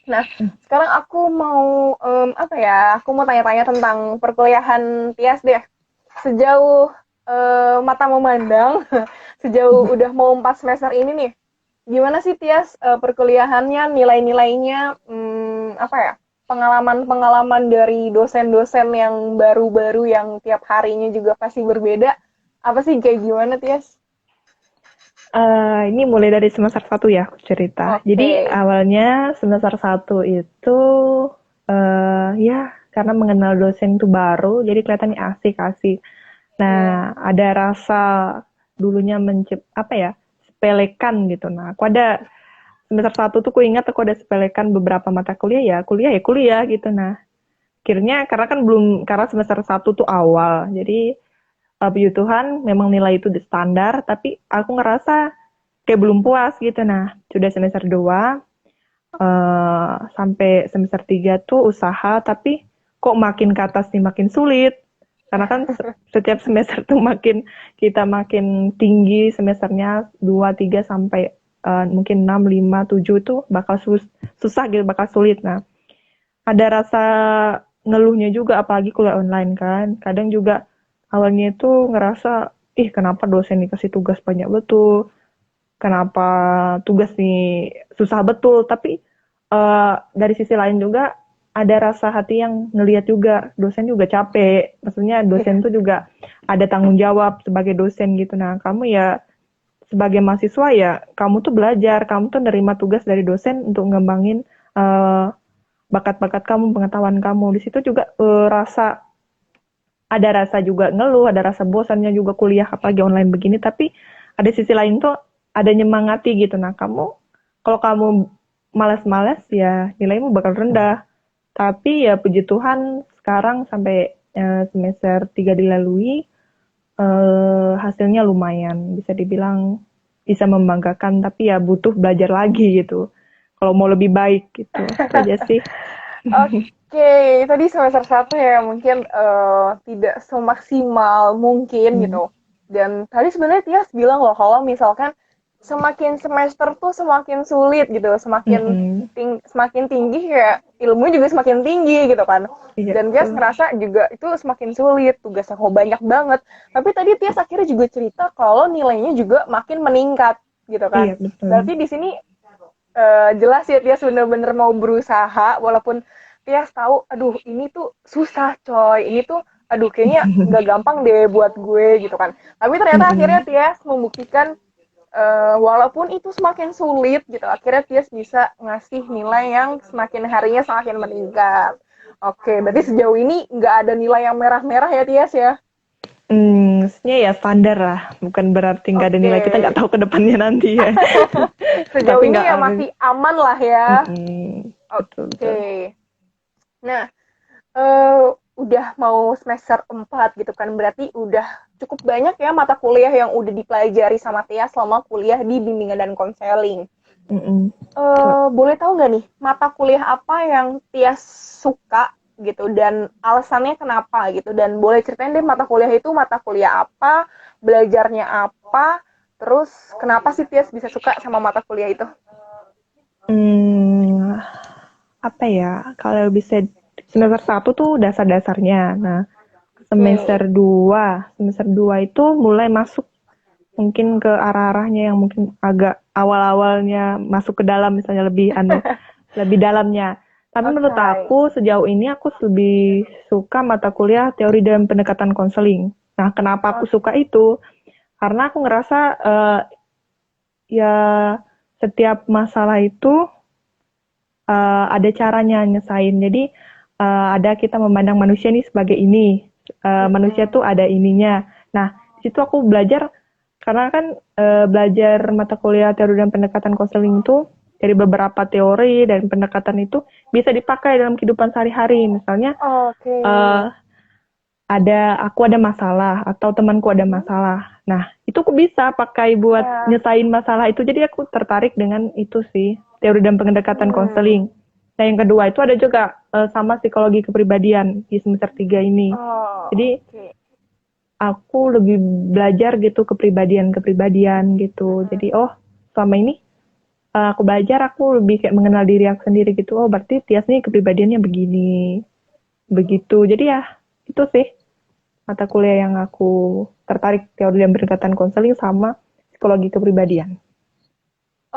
Nah, sekarang aku mau apa ya? Aku mau tanya-tanya tentang perkuliahan Tias deh. Sejauh mata memandang, sejauh udah mau 4 semester ini nih, gimana sih Tias perkuliahannya, nilai-nilainya, apa ya, pengalaman-pengalaman dari dosen-dosen yang baru-baru yang tiap harinya juga pasti berbeda, apa sih, kayak gimana Tias? Ini mulai dari semester 1 ya aku cerita. Oke. Jadi awalnya semester 1 itu ya karena mengenal dosen itu baru, jadi kelihatannya asik-asik. Iya. Nah, ada rasa dulunya apa ya, sepelekan gitu. Nah, aku ada semester 1 tuh aku ingat aku ada sepelekan beberapa mata kuliah, ya kuliah ya kuliah gitu. Nah, akhirnya karena kan belum, karena semester 1 tuh awal. Jadi puji Tuhan memang nilai itu di standar, tapi aku ngerasa kayak belum puas gitu. Nah, sudah semester 2 sampai semester 3 tuh usaha, tapi kok makin ke atas nih makin sulit. Karena kan setiap semester tuh makin kita makin tinggi semesternya 2 3 sampai mungkin 6, 5, 7 itu bakal susah gitu, bakal sulit. Nah, ada rasa ngeluhnya juga, apalagi kuliah online kan. Kadang juga awalnya itu ngerasa, ih kenapa dosen dikasih tugas banyak betul, kenapa tugas nih susah betul. Tapi dari sisi lain juga ada rasa hati yang ngelihat juga dosen juga capek. Maksudnya dosen tuh juga ada tanggung jawab sebagai dosen gitu. Nah, kamu ya sebagai mahasiswa ya kamu tuh belajar, kamu tuh nerima tugas dari dosen untuk ngembangin uh, bakat-bakat kamu, pengetahuan kamu. Di situ juga ada rasa juga ngeluh, ada rasa bosannya juga kuliah apalagi online begini, tapi ada sisi lain tuh ada nyemangati gitu. Nah, kalau kamu malas-malas ya nilaimu bakal rendah. Tapi ya puji Tuhan sekarang sampai semester 3 dilalui, hasilnya lumayan, bisa dibilang bisa membanggakan, tapi ya butuh belajar lagi gitu. Kalau mau lebih baik gitu. Itu aja sih. Oke, tadi semester satu ya mungkin tidak semaksimal mungkin Hmm. gitu. Dan tadi sebenarnya Tias bilang loh kalau misalkan semakin semester tuh semakin sulit gitu, Mm-mm. semakin tinggi ya ilmu juga semakin tinggi gitu kan. Iya Dan Tias betul. ngerasa juga itu semakin sulit, tugasnya kok banyak banget. Tapi tadi Tias akhirnya juga cerita kalau nilainya juga makin meningkat gitu kan. Iya betul. Berarti di sini jelas ya Tias bener-bener mau berusaha walaupun Tias tahu aduh ini tuh susah coy, ini tuh aduh kayaknya nggak gampang deh buat gue gitu kan, tapi ternyata akhirnya Mm-mm. Tias membuktikan walaupun itu semakin sulit gitu akhirnya Tias bisa ngasih nilai yang semakin harinya semakin meningkat. Oke, berarti sejauh ini nggak ada nilai yang merah-merah ya Tias ya. Maksudnya ya standar lah, bukan berarti nggak ada Oke. nilai, kita nggak tahu ke depannya nanti ya. Sejauh Tapi ini nggak ya harus. masih aman lah ya. Betul betul. Oke. Nah, udah mau semester 4 gitu kan, berarti udah cukup banyak ya mata kuliah yang udah dipelajari sama Tia selama kuliah di bimbingan dan konseling. Mm-mm. Betul. Boleh tahu nggak nih, mata kuliah apa yang Tia suka gitu, dan alasannya kenapa gitu, dan boleh ceritain deh mata kuliah itu mata kuliah apa, belajarnya apa, terus kenapa sih Tia bisa suka sama mata kuliah itu? Hmm, apa ya? Kalau bisa semester 1 tuh dasar-dasarnya. Nah, Oke. semester dua itu mulai masuk mungkin ke arah-arahnya yang mungkin agak awal-awalnya masuk ke dalam, misalnya lebih dalamnya. Tapi Oke. menurut aku sejauh ini aku lebih suka mata kuliah teori dan pendekatan konseling. Nah, kenapa aku suka itu? Karena aku ngerasa ya setiap masalah itu ada caranya nyesain. Jadi ada kita memandang manusia nih sebagai ini. Manusia tuh ada ininya. Nah, di situ aku belajar karena kan belajar mata kuliah teori dan pendekatan konseling itu dari beberapa teori dan pendekatan itu bisa dipakai dalam kehidupan sehari-hari. Misalnya Oke. eh, aku ada masalah atau temanku ada masalah. Nah, itu aku bisa pakai buat Ya. nyetain masalah itu. Jadi aku tertarik dengan itu sih, teori dan pendekatan Hmm. konseling. Nah, yang kedua itu ada juga sama psikologi kepribadian di semester 3 ini. Oh, Jadi oke. aku lebih belajar gitu kepribadian-kepribadian gitu. Jadi selama ini aku belajar, aku lebih kayak mengenal diri aku sendiri gitu. Oh, berarti Tias nih kepribadiannya begini, begitu. Jadi ya itu sih mata kuliah yang aku tertarik, teori dan pendekatan konseling sama psikologi kepribadian.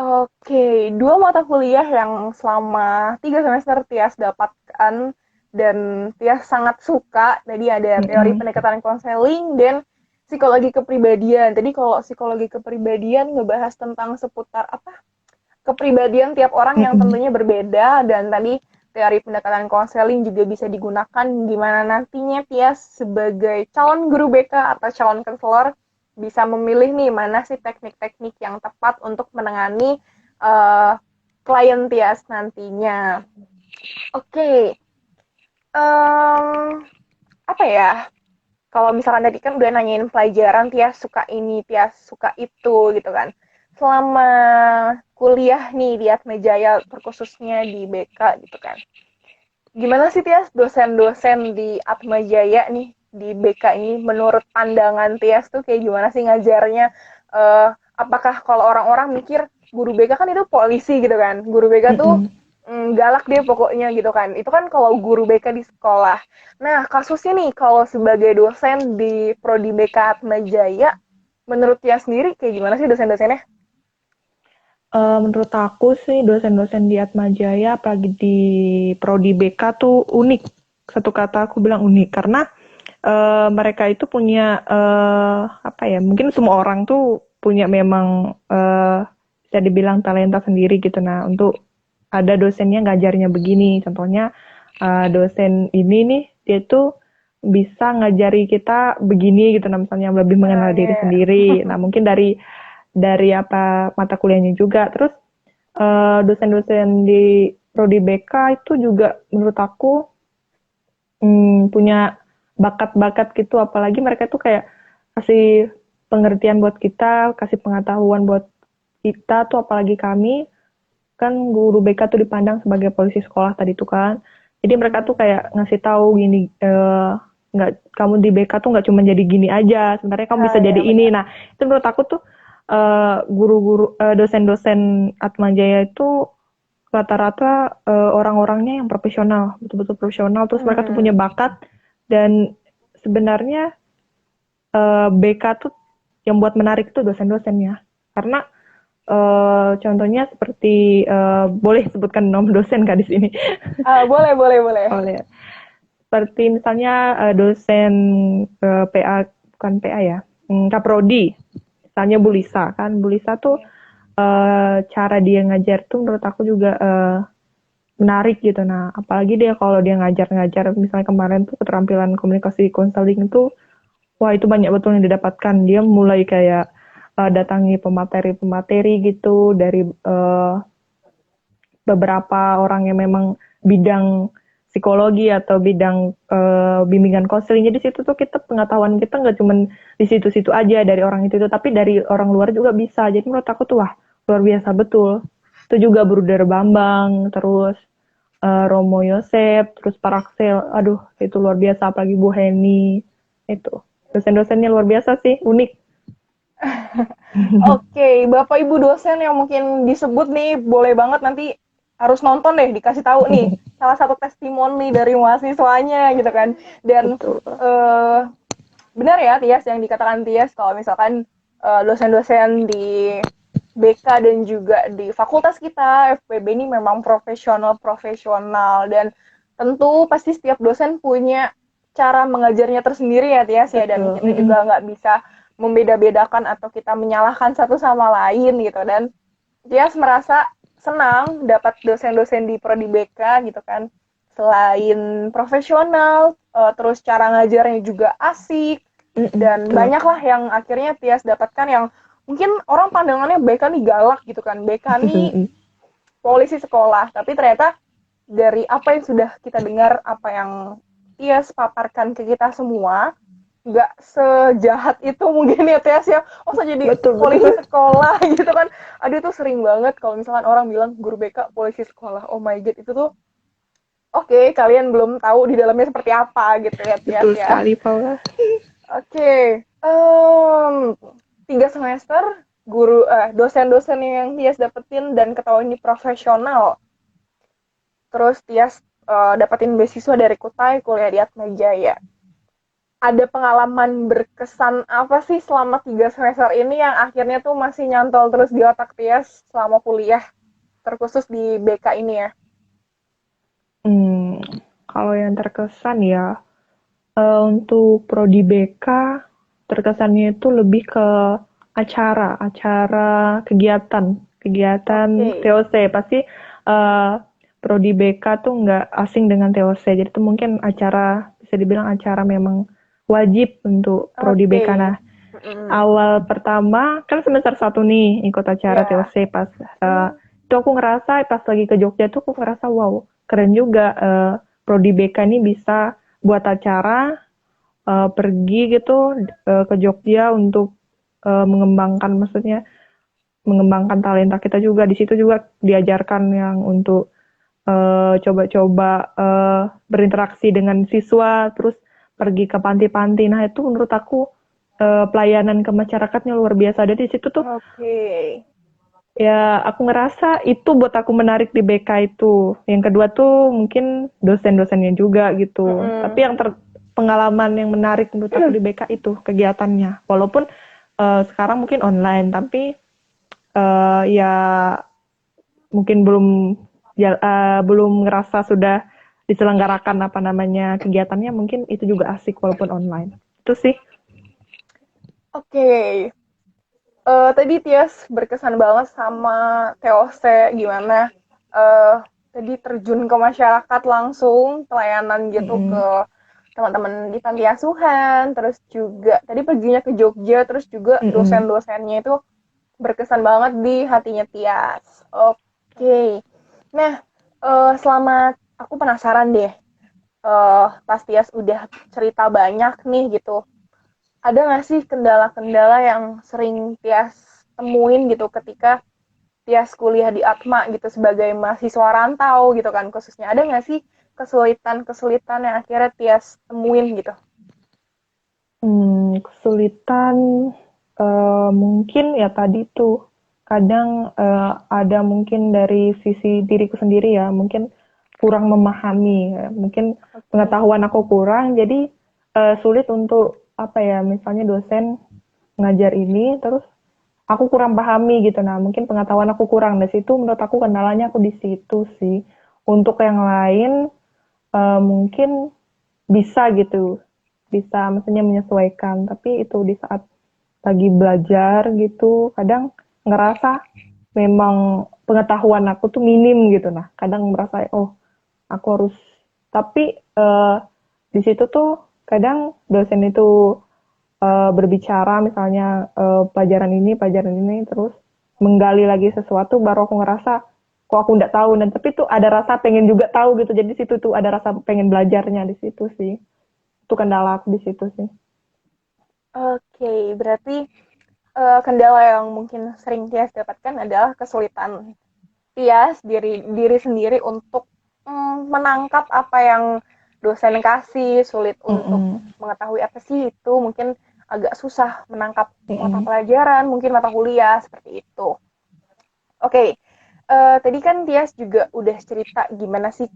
Oke, dua mata kuliah yang selama 3 semester Tias dapatkan dan Tias sangat suka. Tadi ada teori Mm-mm. pendekatan konseling dan psikologi kepribadian. Tadi kalau psikologi kepribadian ngebahas tentang seputar apa? Kepribadian tiap orang yang Mm-mm. tentunya berbeda, dan tadi teori pendekatan konseling juga bisa digunakan gimana nantinya Tias sebagai calon guru BK atau calon konselor bisa memilih nih mana sih teknik-teknik yang tepat untuk menangani uh, klien Tias nantinya. Oke, um, apa ya? Kalau misalkan tadi kan udah nanyain pelajaran, Tias suka ini, Tias suka itu gitu kan. Selama kuliah nih di Atma Jaya, terkhususnya di BK gitu kan. Gimana sih Tias dosen-dosen di Atma Jaya nih di BK ini menurut pandangan Tias tuh kayak gimana sih ngajarnya? Apakah kalau orang-orang mikir guru BK kan itu polisi gitu kan. Guru BK tuh Mm-mm. galak dia pokoknya gitu kan. Itu kan kalau guru BK di sekolah. Nah, kasusnya nih kalau sebagai dosen di Prodi BK Atma Jaya, menurut Tia sendiri kayak gimana sih dosen-dosennya? Menurut aku sih dosen-dosen di Atmajaya apalagi di Prodi BK tuh unik. Satu kata aku bilang unik karena mereka itu punya apa ya? Mungkin semua orang tuh punya memang bisa dibilang talenta sendiri gitu. Nah, untuk ada dosennya ngajarnya begini. Contohnya dosen ini nih dia tuh bisa ngajari kita begini gitu. Nah, misalnya lebih Nah, mengenal iya, diri iya. sendiri. Nah, mungkin dari apa mata kuliahnya juga. Terus dosen-dosen di prodi BK itu juga menurut aku punya bakat-bakat gitu. Apalagi mereka tuh kayak kasih pengertian buat kita, kasih pengetahuan buat kita tuh apalagi kami kan guru BK tuh dipandang sebagai polisi sekolah tadi tuh kan. Jadi mereka tuh Hmm. kayak ngasih tahu gini nggak kamu di BK tuh nggak cuma jadi gini aja, sebenarnya kamu Ah, bisa jadi iya ini. benar. Nah, itu menurut aku tuh guru-guru dosen-dosen Atmajaya itu rata-rata orang-orangnya yang profesional, betul-betul profesional. Terus mereka tuh punya Hmm. bakat dan sebenarnya BK tuh yang buat menarik tuh dosen-dosennya. Karena contohnya seperti boleh sebutkan nom dosen kak di sini. Ah, boleh, boleh, boleh. Boleh. Seperti misalnya dosen PA bukan PA ya, Kaprodi. Misalnya Bu Lisa kan, Bu Lisa tuh cara dia ngajar tuh menurut aku juga menarik gitu. Nah, apalagi dia kalau dia ngajar-ngajar, misalnya kemarin tuh keterampilan komunikasi konseling itu, wah itu banyak betul yang didapatkan. Dia mulai kayak datangi pemateri-pemateri gitu dari beberapa orang yang memang bidang psikologi atau bidang bimbingan konseling. Jadi situ tuh kita pengetahuan kita nggak cuma di situ-situ aja dari orang itu, tapi dari orang luar juga bisa. Jadi menurut aku tuh wah luar biasa betul. Itu juga Bruder Bambang, terus Romo Yosep, terus Paraxel. Aduh, itu luar biasa apalagi Bu Heni. Itu. Dosen-dosennya luar biasa sih, unik. Oke, Bapak Ibu dosen yang mungkin disebut nih, boleh banget nanti harus nonton deh, dikasih tahu nih salah satu testimoni dari mahasiswanya gitu kan. Dan Betul. eh, benar ya Tias yang dikatakan Tias kalau misalkan dosen-dosen di BK dan juga di fakultas kita FPB ini memang profesional dan tentu pasti setiap dosen punya cara mengajarnya tersendiri ya Tias ya, dan Betul. kita juga nggak bisa membeda-bedakan atau kita menyalahkan satu sama lain gitu. Dan Tias merasa senang dapat dosen-dosen di Prodi BK gitu kan, selain profesional terus cara ngajarnya juga asik dan Betul. banyaklah yang akhirnya Tias dapatkan yang mungkin orang pandangannya BK nih galak gitu kan, BK nih polisi sekolah, tapi ternyata dari apa yang sudah kita dengar, apa yang Tias paparkan ke kita semua, nggak sejahat itu mungkin ya Tias ya. Oh, saya jadi Betul, polisi betul. sekolah gitu kan. Aduh, itu sering banget kalau misalkan orang bilang guru BK polisi sekolah. Oh my god, itu tuh oke, kalian belum tahu di dalamnya seperti apa gitu ya Tias Betul ya. sekali, Paula. Oke, 3 semester dosen-dosen yang Tias dapetin dan ketahuan ini profesional. Terus Tias dapetin beasiswa dari Kutai, kuliah di Atma Jaya. Ada pengalaman berkesan apa sih selama 3 semester ini yang akhirnya tuh masih nyantol terus di otak Tias selama kuliah, terkhusus di BK ini ya? Hmm, kalau yang terkesan ya, untuk prodi BK, terkesannya itu lebih ke acara kegiatan Oke, TOC. Pasti eh, prodi BK tuh nggak asing dengan TOC. Jadi itu mungkin acara, bisa dibilang acara memang wajib untuk prodi oke. BK. Nah, Mm-mm. awal pertama kan semester satu nih ikut acara Ya. TOC pas Hmm. itu aku ngerasa pas lagi ke Jogja tuh aku ngerasa wow keren juga prodi BK ini bisa buat acara pergi gitu ke Jogja untuk mengembangkan maksudnya mengembangkan talenta kita juga di situ juga diajarkan yang untuk coba-coba berinteraksi dengan siswa terus pergi ke panti-panti. Nah itu menurut aku pelayanan ke masyarakatnya luar biasa. Jadi di situ tuh Oke. Ya, aku ngerasa itu buat aku menarik di BK itu. Yang kedua tuh mungkin dosen-dosennya juga gitu. Tapi Mm-mm. yang pengalaman yang menarik menurut aku di BK itu kegiatannya. Walaupun sekarang mungkin online, tapi ya mungkin belum ngerasa sudah diselenggarakan apa namanya kegiatannya. Mungkin itu juga asik walaupun online. Itu sih. Oke. Tadi Tias berkesan banget sama TOC gimana tadi terjun ke masyarakat langsung pelayanan gitu Mm-mm. ke teman-teman di panti asuhan, terus juga tadi perginya ke Jogja, terus juga Mm-mm. dosen-dosennya itu berkesan banget di hatinya Tias. Oke. Nah, selama aku penasaran deh, pas Tias udah cerita banyak nih gitu, ada nggak sih kendala-kendala yang sering Tias temuin gitu ketika Tias kuliah di Atma gitu sebagai mahasiswa rantau gitu kan khususnya, ada nggak sih kesulitan-kesulitan yang akhirnya Tias temuin gitu? Kesulitan, mungkin ya tadi tuh, kadang, ada mungkin dari sisi diriku sendiri ya, mungkin kurang memahami ya, mungkin Oke. pengetahuan aku kurang, jadi, sulit untuk, apa ya, misalnya dosen ngajar ini, terus aku kurang pahami gitu. Nah, mungkin pengetahuan aku kurang, di situ menurut aku kendalanya aku di situ sih. Untuk yang lain, mungkin bisa gitu, bisa maksudnya menyesuaikan, tapi itu di saat lagi belajar gitu, kadang ngerasa memang pengetahuan aku tuh minim gitu. Nah, kadang merasa, oh aku harus, tapi di situ tuh kadang dosen itu berbicara misalnya pelajaran ini, terus menggali lagi sesuatu, baru aku ngerasa, kok aku nggak tahu, dan tapi tuh ada rasa pengen juga tahu gitu, jadi di situ tuh ada rasa pengen belajarnya di situ sih. Itu kendala aku di situ sih. Oke, berarti kendala yang mungkin sering Tias dapatkan adalah kesulitan Tias diri diri sendiri untuk menangkap apa yang dosen kasih, sulit untuk Mm-mm. mengetahui apa sih itu, mungkin agak susah menangkap mata Mm-mm. pelajaran, mungkin mata kuliah seperti itu. Oke, tadi kan Tias juga udah cerita gimana sih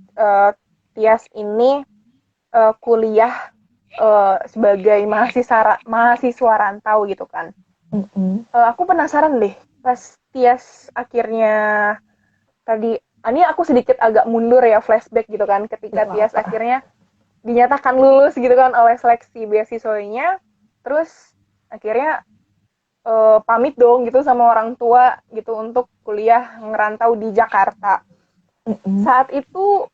Tias ini kuliah sebagai mahasiswa rantau gitu kan. Mm-mm. Aku penasaran deh, pas Tias akhirnya tadi, ini aku sedikit agak mundur ya flashback gitu kan, ketika Nggak Tias apa-apa. akhirnya dinyatakan lulus gitu kan oleh seleksi beasiswanya, terus akhirnya pamit dong gitu sama orang tua gitu untuk kuliah ngerantau di Jakarta. Mm-mm. Saat itu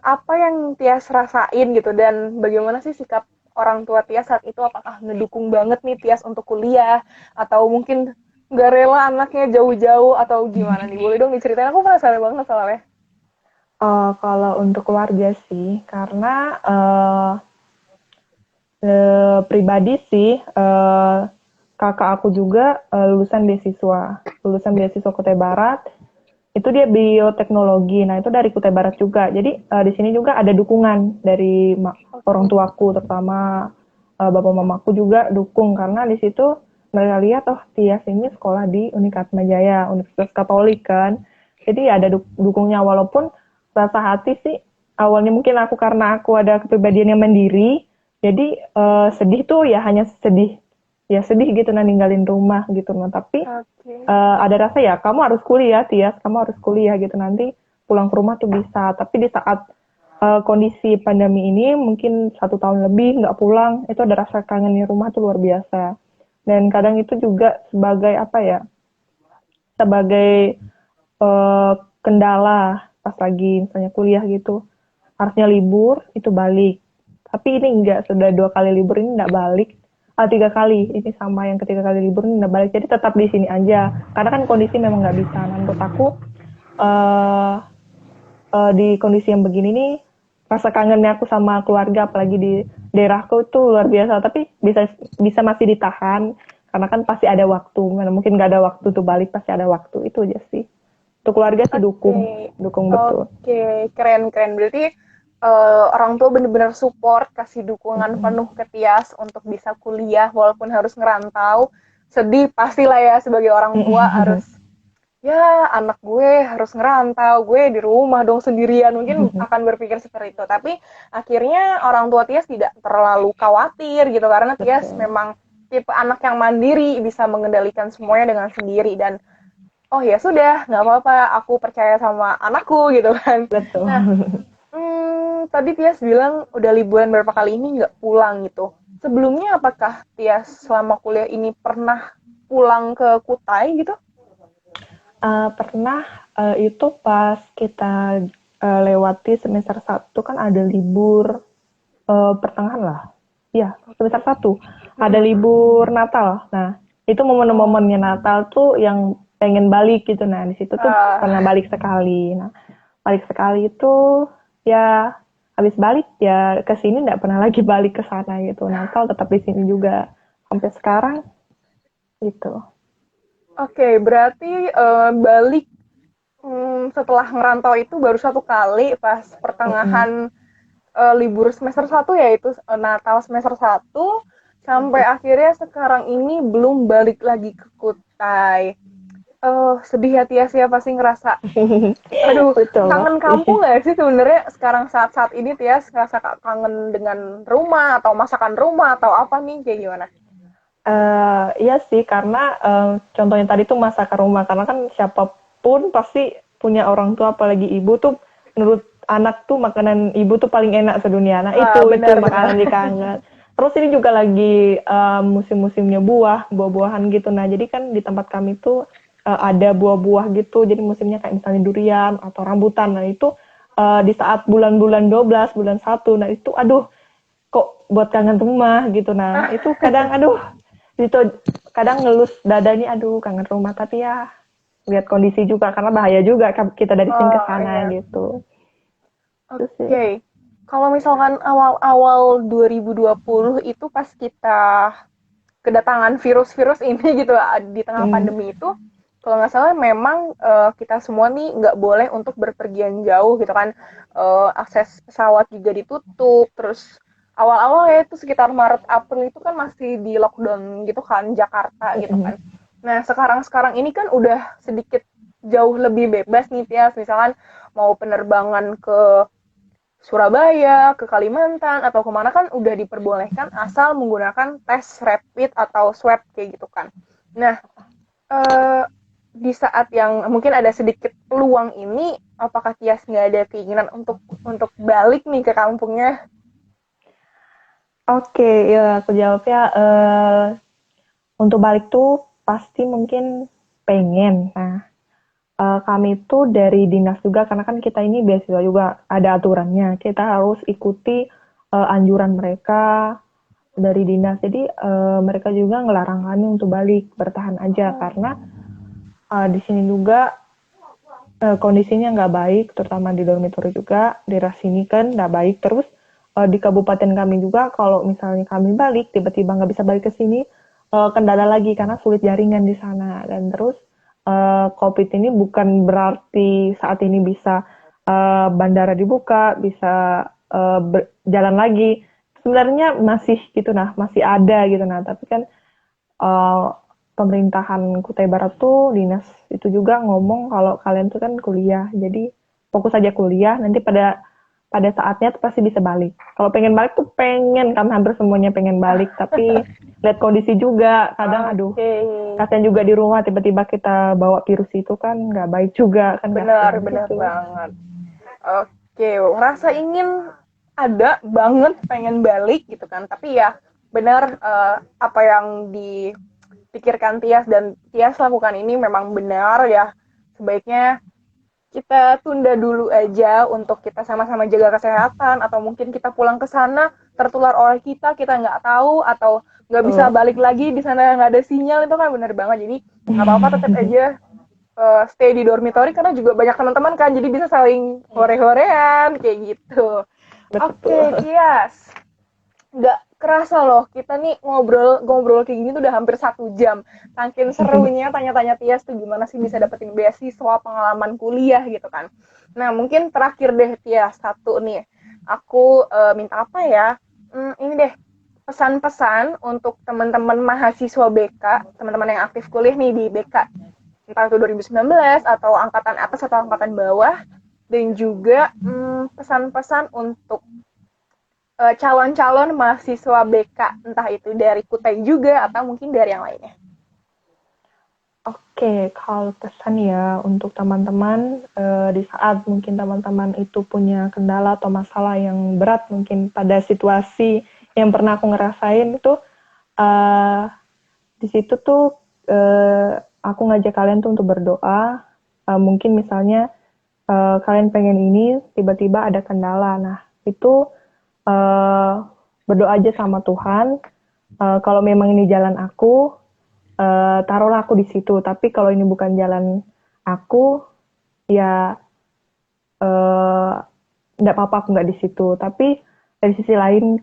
apa yang Tias rasain gitu dan bagaimana sih sikap orang tua Tias saat itu, apakah ngedukung banget nih Tias untuk kuliah atau mungkin nggak rela anaknya jauh-jauh atau gimana nih, boleh dong diceritain, aku penasaran banget soalnya. Kalau untuk keluarga sih, karena pribadi sih, kakak aku juga lulusan beasiswa Kutai Barat. Itu dia bioteknologi. Nah, itu dari Kutai Barat juga. Jadi di sini juga ada dukungan dari orang Oke. tuaku, terutama bapak mamaku juga dukung karena di situ mereka lihat, oh Tias ini sekolah di Unikat Jaya, Universitas Katolik kan. Jadi ada dukungnya, walaupun rasa hati sih awalnya mungkin aku, karena aku ada kepribadian yang mandiri, jadi sedih tuh ya hanya sedih, ya sedih gitu nah ninggalin rumah gitu nah. Tapi Oke. ada rasa ya kamu harus kuliah Tias, kamu harus kuliah gitu, nanti pulang ke rumah tuh bisa. Tapi di saat kondisi pandemi ini mungkin 1 tahun lebih nggak pulang, itu ada rasa kangen di rumah tuh luar biasa. Dan kadang itu juga sebagai apa ya, sebagai kendala pas lagi misalnya kuliah gitu, harusnya libur itu balik, tapi ini enggak, sudah 2 kali libur ini enggak balik. 3 kali ini, sama yang ketiga kali libur ini enggak balik, jadi tetap di sini aja karena kan kondisi memang nggak bisa. Nah, menurut aku eh di kondisi yang begini nih, rasa kangennya aku sama keluarga apalagi di daerahku itu luar biasa, tapi bisa bisa masih ditahan karena kan pasti ada waktu. Mana mungkin nggak ada waktu tuh balik, pasti ada waktu. Itu aja sih. Untuk keluarga sih Oke. dukung, dukung betul. Oke, keren keren. Berarti orang tua bener-bener support, kasih dukungan Mm-mm. penuh ke Tias untuk bisa kuliah walaupun harus ngerantau. Sedih pastilah ya sebagai orang tua, harus Mm-mm. ya anak gue harus ngerantau, gue di rumah dong sendirian, mungkin akan berpikir seperti itu. Tapi akhirnya orang tua Tias tidak terlalu khawatir gitu, karena Tias Betul. memang tipe anak yang mandiri, bisa mengendalikan semuanya dengan sendiri. Dan oh ya sudah, nggak apa-apa, aku percaya sama anakku gitu kan. Betul. Nah, tadi Tias bilang udah liburan berapa kali ini nggak pulang gitu. Sebelumnya apakah Tias selama kuliah ini pernah pulang ke Kutai gitu? Pernah itu pas kita lewati semester satu kan ada libur pertengahan lah. Iya, semester satu. Ada libur Natal. Nah, itu Oh, momen-momennya Natal tuh yang pengen balik gitu. Nah, di situ tuh pernah ah, balik sekali. Nah, balik sekali itu ya habis balik ya ke sini nggak pernah lagi balik ke sana gitu. Natal tetap di sini juga sampai sekarang gitu. oke, berarti balik setelah ngerantau itu baru satu kali pas Mm-mm. pertengahan libur semester satu, yaitu Natal semester satu, sampai akhirnya sekarang ini belum balik lagi ke Kutai. Sedih ya Tias ya, pasti ngerasa, aduh, Betul. kangen kampung nggak sih sebenarnya sekarang saat-saat ini Tias ngerasa kangen dengan rumah atau masakan rumah atau apa nih, kayak gimana? Iya sih, karena contohnya tadi tuh masakan rumah, karena kan siapapun pasti punya orang tua, apalagi ibu tuh menurut anak tuh makanan ibu tuh paling enak sedunia. Nah Ah, itu benar-benar. makanan dikangen. Terus ini juga lagi musim-musimnya buah-buahan gitu. Nah jadi kan di tempat kami tuh ada buah-buah gitu, jadi musimnya kayak misalnya durian atau rambutan. Nah itu di saat bulan-bulan 12, bulan satu, nah itu aduh kok buat kangen rumah gitu. Nah itu kadang aduh itu kadang ngelus dada nih aduh kangen rumah, tapi ya lihat kondisi juga karena bahaya juga kita dari sini ke Oh sana iya. gitu. Itu sih. Oke, kalau misalkan awal-awal 2020 itu pas kita kedatangan virus-virus ini gitu di tengah Hmm. pandemi itu, kalau nggak salah memang kita semua nih nggak boleh untuk berpergian jauh gitu kan. Akses pesawat juga ditutup, terus awal-awal ya itu sekitar Maret April itu kan masih di lockdown gitu kan Jakarta gitu Mm-mm. kan. Nah sekarang-sekarang ini kan udah sedikit jauh lebih bebas nih Tias, misalkan mau penerbangan ke Surabaya, ke Kalimantan, atau kemana kan udah diperbolehkan asal menggunakan tes rapid atau swab kayak gitu kan. Nah, eh, di saat yang mungkin ada sedikit peluang ini, apakah Tias nggak ada keinginan untuk balik nih ke kampungnya? Oke, ya aku jawabnya untuk balik tuh pasti mungkin pengen. Nah, kami tuh dari dinas juga karena kan kita ini beasiswa juga ada aturannya. Kita harus ikuti anjuran mereka dari dinas. Jadi mereka juga ngelarang kami untuk balik bertahan aja Oh, karena di sini juga kondisinya nggak baik, terutama di dormitory juga, daerah sini kan nggak baik. Terus di kabupaten kami juga, kalau misalnya kami balik, tiba-tiba nggak bisa balik ke sini, kendala lagi karena sulit jaringan di sana. Dan terus COVID ini bukan berarti saat ini bisa bandara dibuka, bisa jalan lagi. Sebenarnya masih gitu nah, masih ada gitu nah. Tapi kan uh, pemerintahan Kutai Barat tuh dinas itu juga ngomong kalau kalian tuh kan kuliah, jadi fokus aja kuliah, nanti pada pada saatnya tuh pasti bisa balik. Kalau pengen balik tuh pengen kan hampir semuanya pengen balik, tapi lihat kondisi juga kadang aduh oke, kasihan juga di rumah tiba-tiba kita bawa virus itu kan nggak baik juga kan benar kasihan benar gitu. banget. Oke, rasa ingin ada banget pengen balik gitu kan, tapi ya benar, apa yang dipikirkan Tias dan Tias lakukan ini memang benar ya. Sebaiknya kita tunda dulu aja untuk kita sama-sama jaga kesehatan, atau mungkin kita pulang ke sana tertular oleh kita nggak tahu, atau nggak bisa Tuh. balik lagi di sana nggak ada sinyal, itu kan benar banget. Jadi nggak apa-apa, tetap aja stay di dormitory karena juga banyak teman-teman kan, jadi bisa saling hore-horean kayak gitu. Oke, Betul. Tias, nggak kerasa loh kita nih ngobrol kayak gini tuh udah hampir 1 jam. Saking serunya tanya-tanya Tias tuh gimana sih bisa dapetin beasiswa, pengalaman kuliah gitu kan. Nah mungkin terakhir deh Tias, satu nih, aku minta apa ya, ini deh, pesan-pesan untuk teman-teman mahasiswa BK, teman-teman yang aktif kuliah nih di BK. entah itu 2019 atau angkatan atas atau angkatan bawah, dan juga pesan-pesan untuk calon-calon mahasiswa BK, entah itu dari Kutai juga atau mungkin dari yang lainnya. Oke, kalau pesan ya untuk teman-teman di saat mungkin teman-teman itu punya kendala atau masalah yang berat mungkin pada situasi yang pernah aku ngerasain itu di situ tuh aku ngajak kalian tuh untuk berdoa. Mungkin misalnya kalian pengen ini tiba-tiba ada kendala. Nah, itu berdoa aja sama Tuhan. Kalau memang ini jalan aku, taruhlah aku di situ. Tapi kalau ini bukan jalan aku, ya nggak apa-apa aku nggak di situ. Tapi dari sisi lain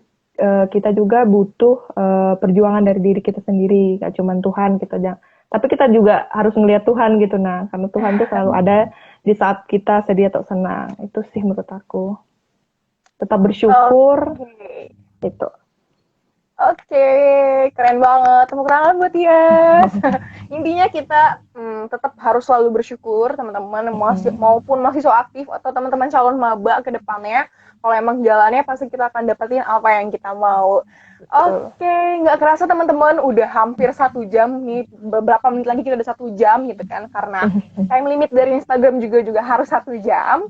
kita juga butuh perjuangan dari diri kita sendiri. Gak cuma Tuhan kita jangan. Tapi kita juga harus ngelihat Tuhan gitu, nah karena Tuhan tuh selalu ada di saat kita sedih atau senang. Itu sih menurut aku. Tetap bersyukur. Gitu. Oke, keren banget. Tepuk tangan buat Tias. Intinya kita tetap harus selalu bersyukur, teman-teman, maupun mahasiswa aktif atau teman-teman calon maba ke depannya. Kalau emang jalannya pasti kita akan dapetin apa yang kita mau. Oke, nggak kerasa teman-teman, udah hampir 1 jam nih. Beberapa menit lagi kita udah 1 jam gitu kan, karena time limit dari Instagram juga harus 1 jam.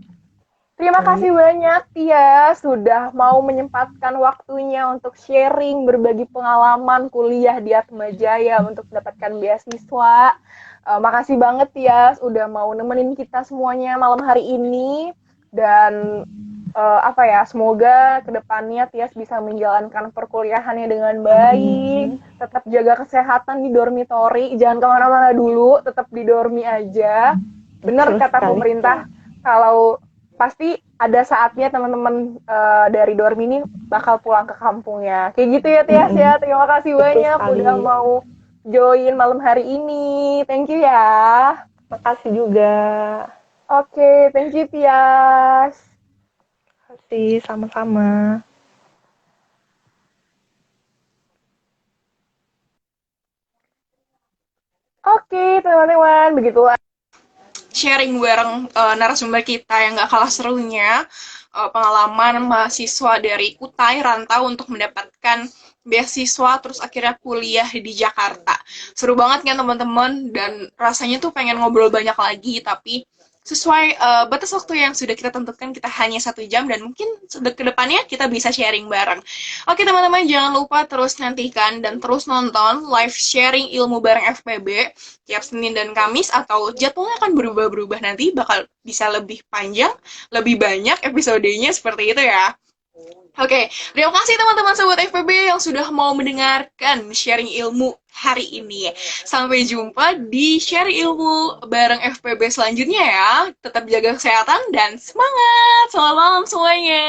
Terima kasih banyak Tia sudah mau menyempatkan waktunya untuk sharing, berbagi pengalaman kuliah di Atmajaya untuk mendapatkan beasiswa. Makasih banget Tia udah mau nemenin kita semuanya malam hari ini, dan semoga kedepannya Tias bisa menjalankan perkuliahannya dengan baik, tetap jaga kesehatan di dormitori, jangan kemana-mana dulu, tetap di dormi aja. Benar kata pemerintah, kalau pasti ada saatnya teman-teman dari dormi ini bakal pulang ke kampungnya. Kayak gitu ya Tias ya. Terima kasih banyak udah mau join malam hari ini. Thank you ya. Makasih juga. Oke, thank you Tias. Terima kasih, sama-sama. Oke, teman-teman, begitulah sharing bareng narasumber kita yang gak kalah serunya, pengalaman mahasiswa dari Kutai rantau untuk mendapatkan beasiswa terus akhirnya kuliah di Jakarta. Seru banget kan teman-teman, dan rasanya tuh pengen ngobrol banyak lagi, tapi sesuai batas waktu yang sudah kita tentukan, kita hanya 1 jam, dan mungkin ke depannya kita bisa sharing bareng. Oke teman-teman, jangan lupa terus nantikan dan terus nonton live sharing ilmu bareng FPB tiap Senin dan Kamis, atau jadwalnya akan berubah-berubah nanti, bakal bisa lebih panjang, lebih banyak episodenya seperti itu ya. Oke, terima kasih teman-teman sobat FPB yang sudah mau mendengarkan sharing ilmu hari ini. Sampai jumpa di sharing ilmu bareng FPB selanjutnya ya. Tetap jaga kesehatan dan semangat. Selamat malam semuanya.